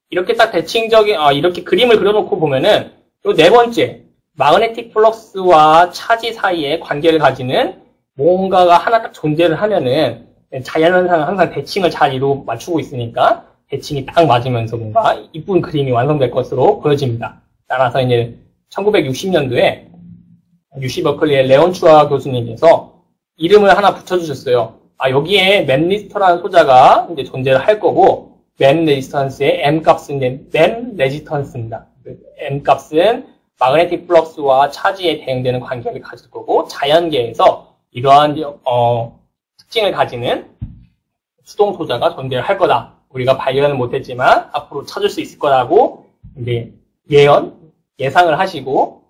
이렇게 딱 이렇게 그림을 그려놓고 보면은 요 네 번째 마그네틱 플럭스와 차지 사이의 관계를 가지는 뭔가가 하나 딱 존재를 하면은 자연현상은 항상 대칭을 잘 맞추고 있으니까 대칭이 딱 맞으면서 뭔가 이쁜 그림이 완성될 것으로 보여집니다. 따라서 이제 1960년도에 UC 버클리의 레온 추아 교수님께서 이름을 하나 붙여주셨어요. 여기에 맵리스터라는 소자가 이제 존재를 할 거고, 맵 레지스턴스의 M 값은 이제 맵 레지스턴스입니다. M 값은 마그네틱 플럭스와 차지에 대응되는 관계를 가질 거고, 자연계에서 이러한 특징을 가지는 수동 소자가 존재를 할 거다. 우리가 발견은 못했지만 앞으로 찾을 수 있을 거라고 이제 예상을 하시고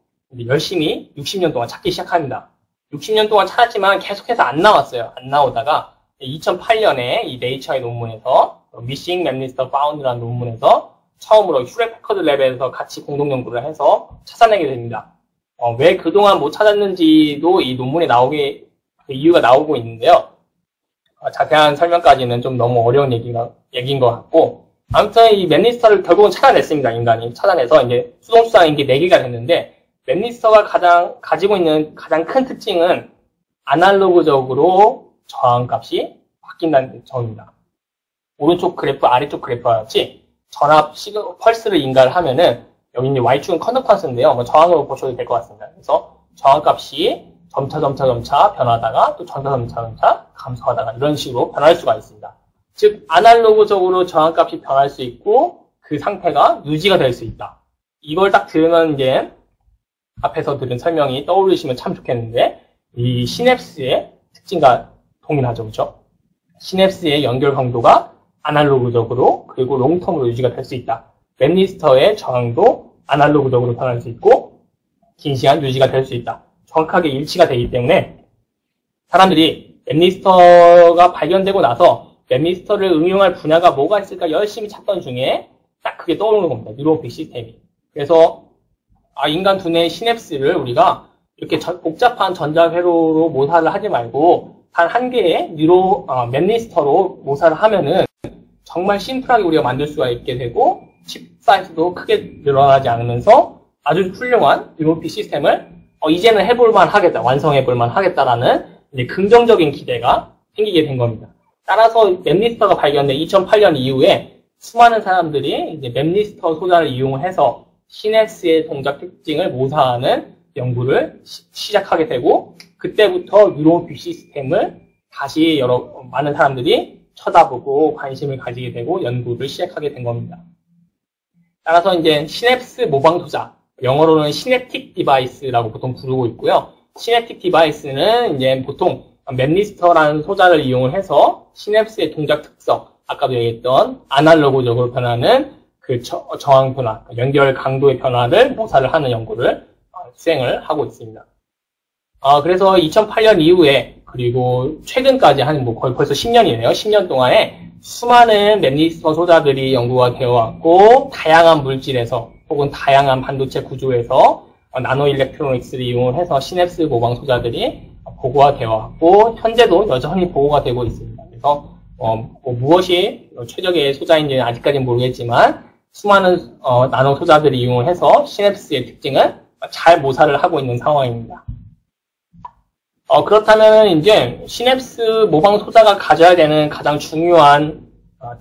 열심히 60년 동안 찾기 시작합니다. 60년 동안 찾았지만 계속해서 안 나왔어요. 안 나오다가 2008년에 이 네이처의 논문에서 Missing MapLister Found라는 논문에서 처음으로 휴렛 패커드 랩에서 같이 공동 연구를 해서 찾아내게 됩니다. 왜 그동안 못 찾았는지도 이 논문에 그 이유가 나오고 있는데요. 자세한 설명까지는 좀 너무 어려운 얘기인 것 같고, 아무튼 이 맵리스터를 결국은 찾아냈습니다. 인간이 찾아내서 이제 수동수단인 게 4개가 됐는데, 맵리스터가 가지고 있는 가장 큰 특징은 아날로그적으로 저항값이 바뀐다는 점입니다. 오른쪽 그래프, 아래쪽 그래프와 같이 전압, 펄스를 인가를 하면은 여기 이제 Y축은 컨덕턴스인데요. 저항으로 보셔도 될 것 같습니다. 그래서 저항값이 점차 변하다가 또 점차 감소하다가 이런 식으로 변할 수가 있습니다. 즉 아날로그적으로 저항값이 변할 수 있고 그 상태가 유지가 될 수 있다. 이걸 딱 들으면 이제 앞에서 들은 설명이 떠오르시면 참 좋겠는데, 이 시냅스의 특징과 동일하죠, 그렇죠? 시냅스의 연결 강도가 아날로그적으로 그리고 롱텀으로 유지가 될 수 있다. 맵리스터의 저항도 아날로그적으로 변할 수 있고 긴 시간 유지가 될 수 있다. 정확하게 일치가 되기 때문에 사람들이 맵리스터가 발견되고 나서 맵리스터를 응용할 분야가 뭐가 있을까 열심히 찾던 중에 딱 그게 떠오르는 겁니다. 뉴로픽 시스템이. 그래서 인간 두뇌의 시냅스를 우리가 이렇게 복잡한 전자회로로 모사를 하지 말고 단 한 개의 맵리스터로 모사를 하면은 정말 심플하게 우리가 만들 수가 있게 되고 칩 사이즈도 크게 늘어나지 않으면서 아주 훌륭한 뉴로픽 시스템을 이제는 해볼만 하겠다, 완성해볼만 하겠다라는 이제 긍정적인 기대가 생기게 된 겁니다. 따라서 맵리스터가 발견된 2008년 이후에 수많은 사람들이 이제 맵리스터 소자를 이용해서 시냅스의 동작 특징을 모사하는 연구를 시작하게 되고, 그때부터 뉴로픽 시스템을 다시 많은 사람들이 쳐다보고 관심을 가지게 되고 연구를 시작하게 된 겁니다. 따라서 이제 시냅스 모방 소자, 영어로는 시냅틱 디바이스라고 보통 부르고 있고요. 시냅틱 디바이스는 이제 보통 맵리스터라는 소자를 이용을 해서 시냅스의 동작 특성, 아까도 얘기했던 아날로그적으로 변하는 그 저항 변화, 연결 강도의 변화를 모사를 하는 연구를 수행을 하고 있습니다. 그래서 2008년 이후에 그리고 최근까지 거의 벌써 10년이네요. 10년 동안에 수많은 맵리스터 소자들이 연구가 되어 왔고, 다양한 물질에서 혹은 다양한 반도체 구조에서 나노 일렉트로닉스를 이용해서 시냅스 모방 소자들이 보고가 되어 왔고, 현재도 여전히 보고가 되고 있습니다. 그래서 무엇이 최적의 소자인지는 아직까지는 모르겠지만 수많은 나노 소자들을 이용해서 시냅스의 특징을 잘 모사를 하고 있는 상황입니다. 그렇다면 이제 시냅스 모방 소자가 가져야 되는 가장 중요한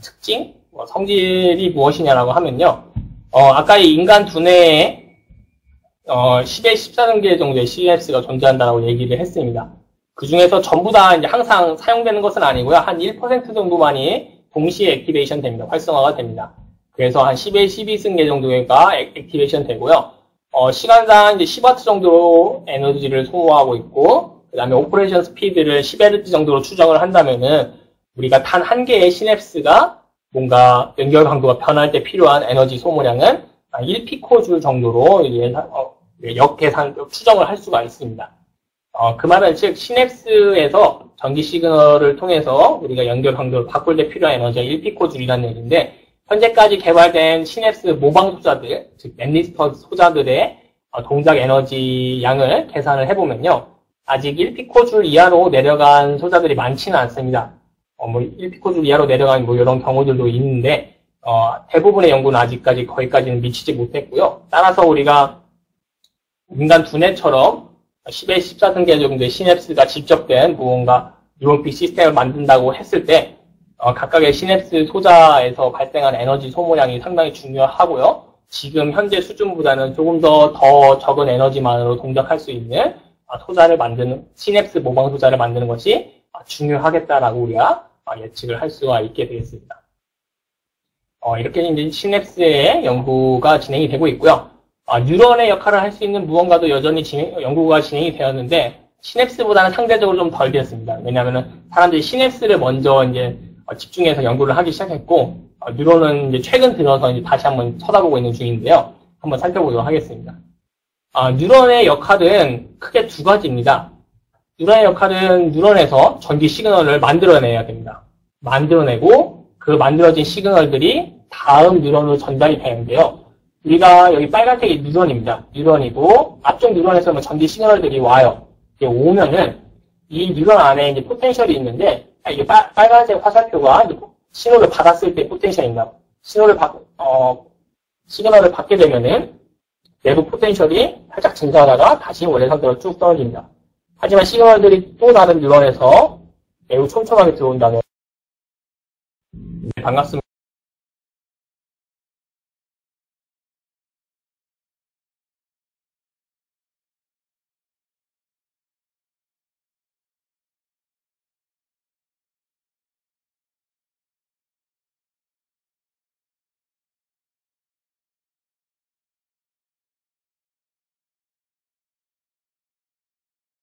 특징, 성질이 무엇이냐라고 하면요. 아까 이 인간 두뇌에 10의 14단계 정도의 시냅스가 존재한다고 얘기를 했습니다. 그 중에서 전부 다 이제 항상 사용되는 것은 아니고요. 한 1% 정도만이 동시에 액티베이션 됩니다. 활성화가 됩니다. 그래서 한 10의 12승계 정도가 액티베이션 되고요. 시간당 이제 10W 정도 에너지를 소모하고 있고, 그 다음에 오퍼레이션 스피드를 10Hz 정도로 추정을 한다면은 우리가 단 한 개의 시냅스가 뭔가 연결 강도가 변할 때 필요한 에너지 소모량은 1피코줄 정도로 역계산, 추정을 할 수가 있습니다. 그 말은 즉 시냅스에서 전기 시그널을 통해서 우리가 연결 강도를 바꿀 때 필요한 에너지가 1피코줄이라는 얘기인데, 현재까지 개발된 시냅스 모방 소자들, 즉 맵리스터 소자들의 동작 에너지 양을 계산을 해보면요, 아직 1피코줄 이하로 내려간 소자들이 많지는 않습니다. 1피코줄 이하로 내려간 이런 경우들도 있는데, 대부분의 연구는 아직까지 거기까지는 미치지 못했고요. 따라서 우리가 인간 두뇌처럼 10의 14승계 정도의 시냅스가 집적된 무언가 뉴로픽 시스템을 만든다고 했을 때, 각각의 시냅스 소자에서 발생한 에너지 소모량이 상당히 중요하고요. 지금 현재 수준보다는 조금 더 적은 에너지만으로 동작할 수 있는 소자를 만드는, 시냅스 모방 소자를 만드는 것이 중요하겠다라고 우리가 예측을 할 수가 있게 되겠습니다. 이렇게 이제 시냅스의 연구가 진행이 되고 있고요. 뉴런의 역할을 할 수 있는 무언가도 여전히 연구가 진행이 되었는데, 시냅스보다는 상대적으로 좀 덜 되었습니다. 왜냐하면 사람들이 시냅스를 먼저 이제 집중해서 연구를 하기 시작했고, 뉴런은 이제 최근 들어서 이제 다시 한번 쳐다보고 있는 중인데요. 한번 살펴보도록 하겠습니다. 뉴런의 역할은 크게 두 가지입니다. 뉴런의 역할은 뉴런에서 전기 시그널을 만들어내야 됩니다. 만들어내고 그 만들어진 시그널들이 다음 뉴런으로 전달이 되는데요. 우리가 여기 빨간색이 뉴런입니다. 뉴런이고 앞쪽 뉴런에서 뭐 전기 시그널들이 와요. 이제 오면은 이 뉴런 안에 이제 포텐셜이 있는데 이게 빨간색 화살표가 이제 신호를 받았을 때 포텐셜입니다. 시그널을 받게 되면은 내부 포텐셜이 살짝 증가하다가 다시 원래 상태로 쭉 떨어집니다. 하지만 시그널들이 또 다른 뉴런에서 매우 촘촘하게 들어온다면 반갑습니다.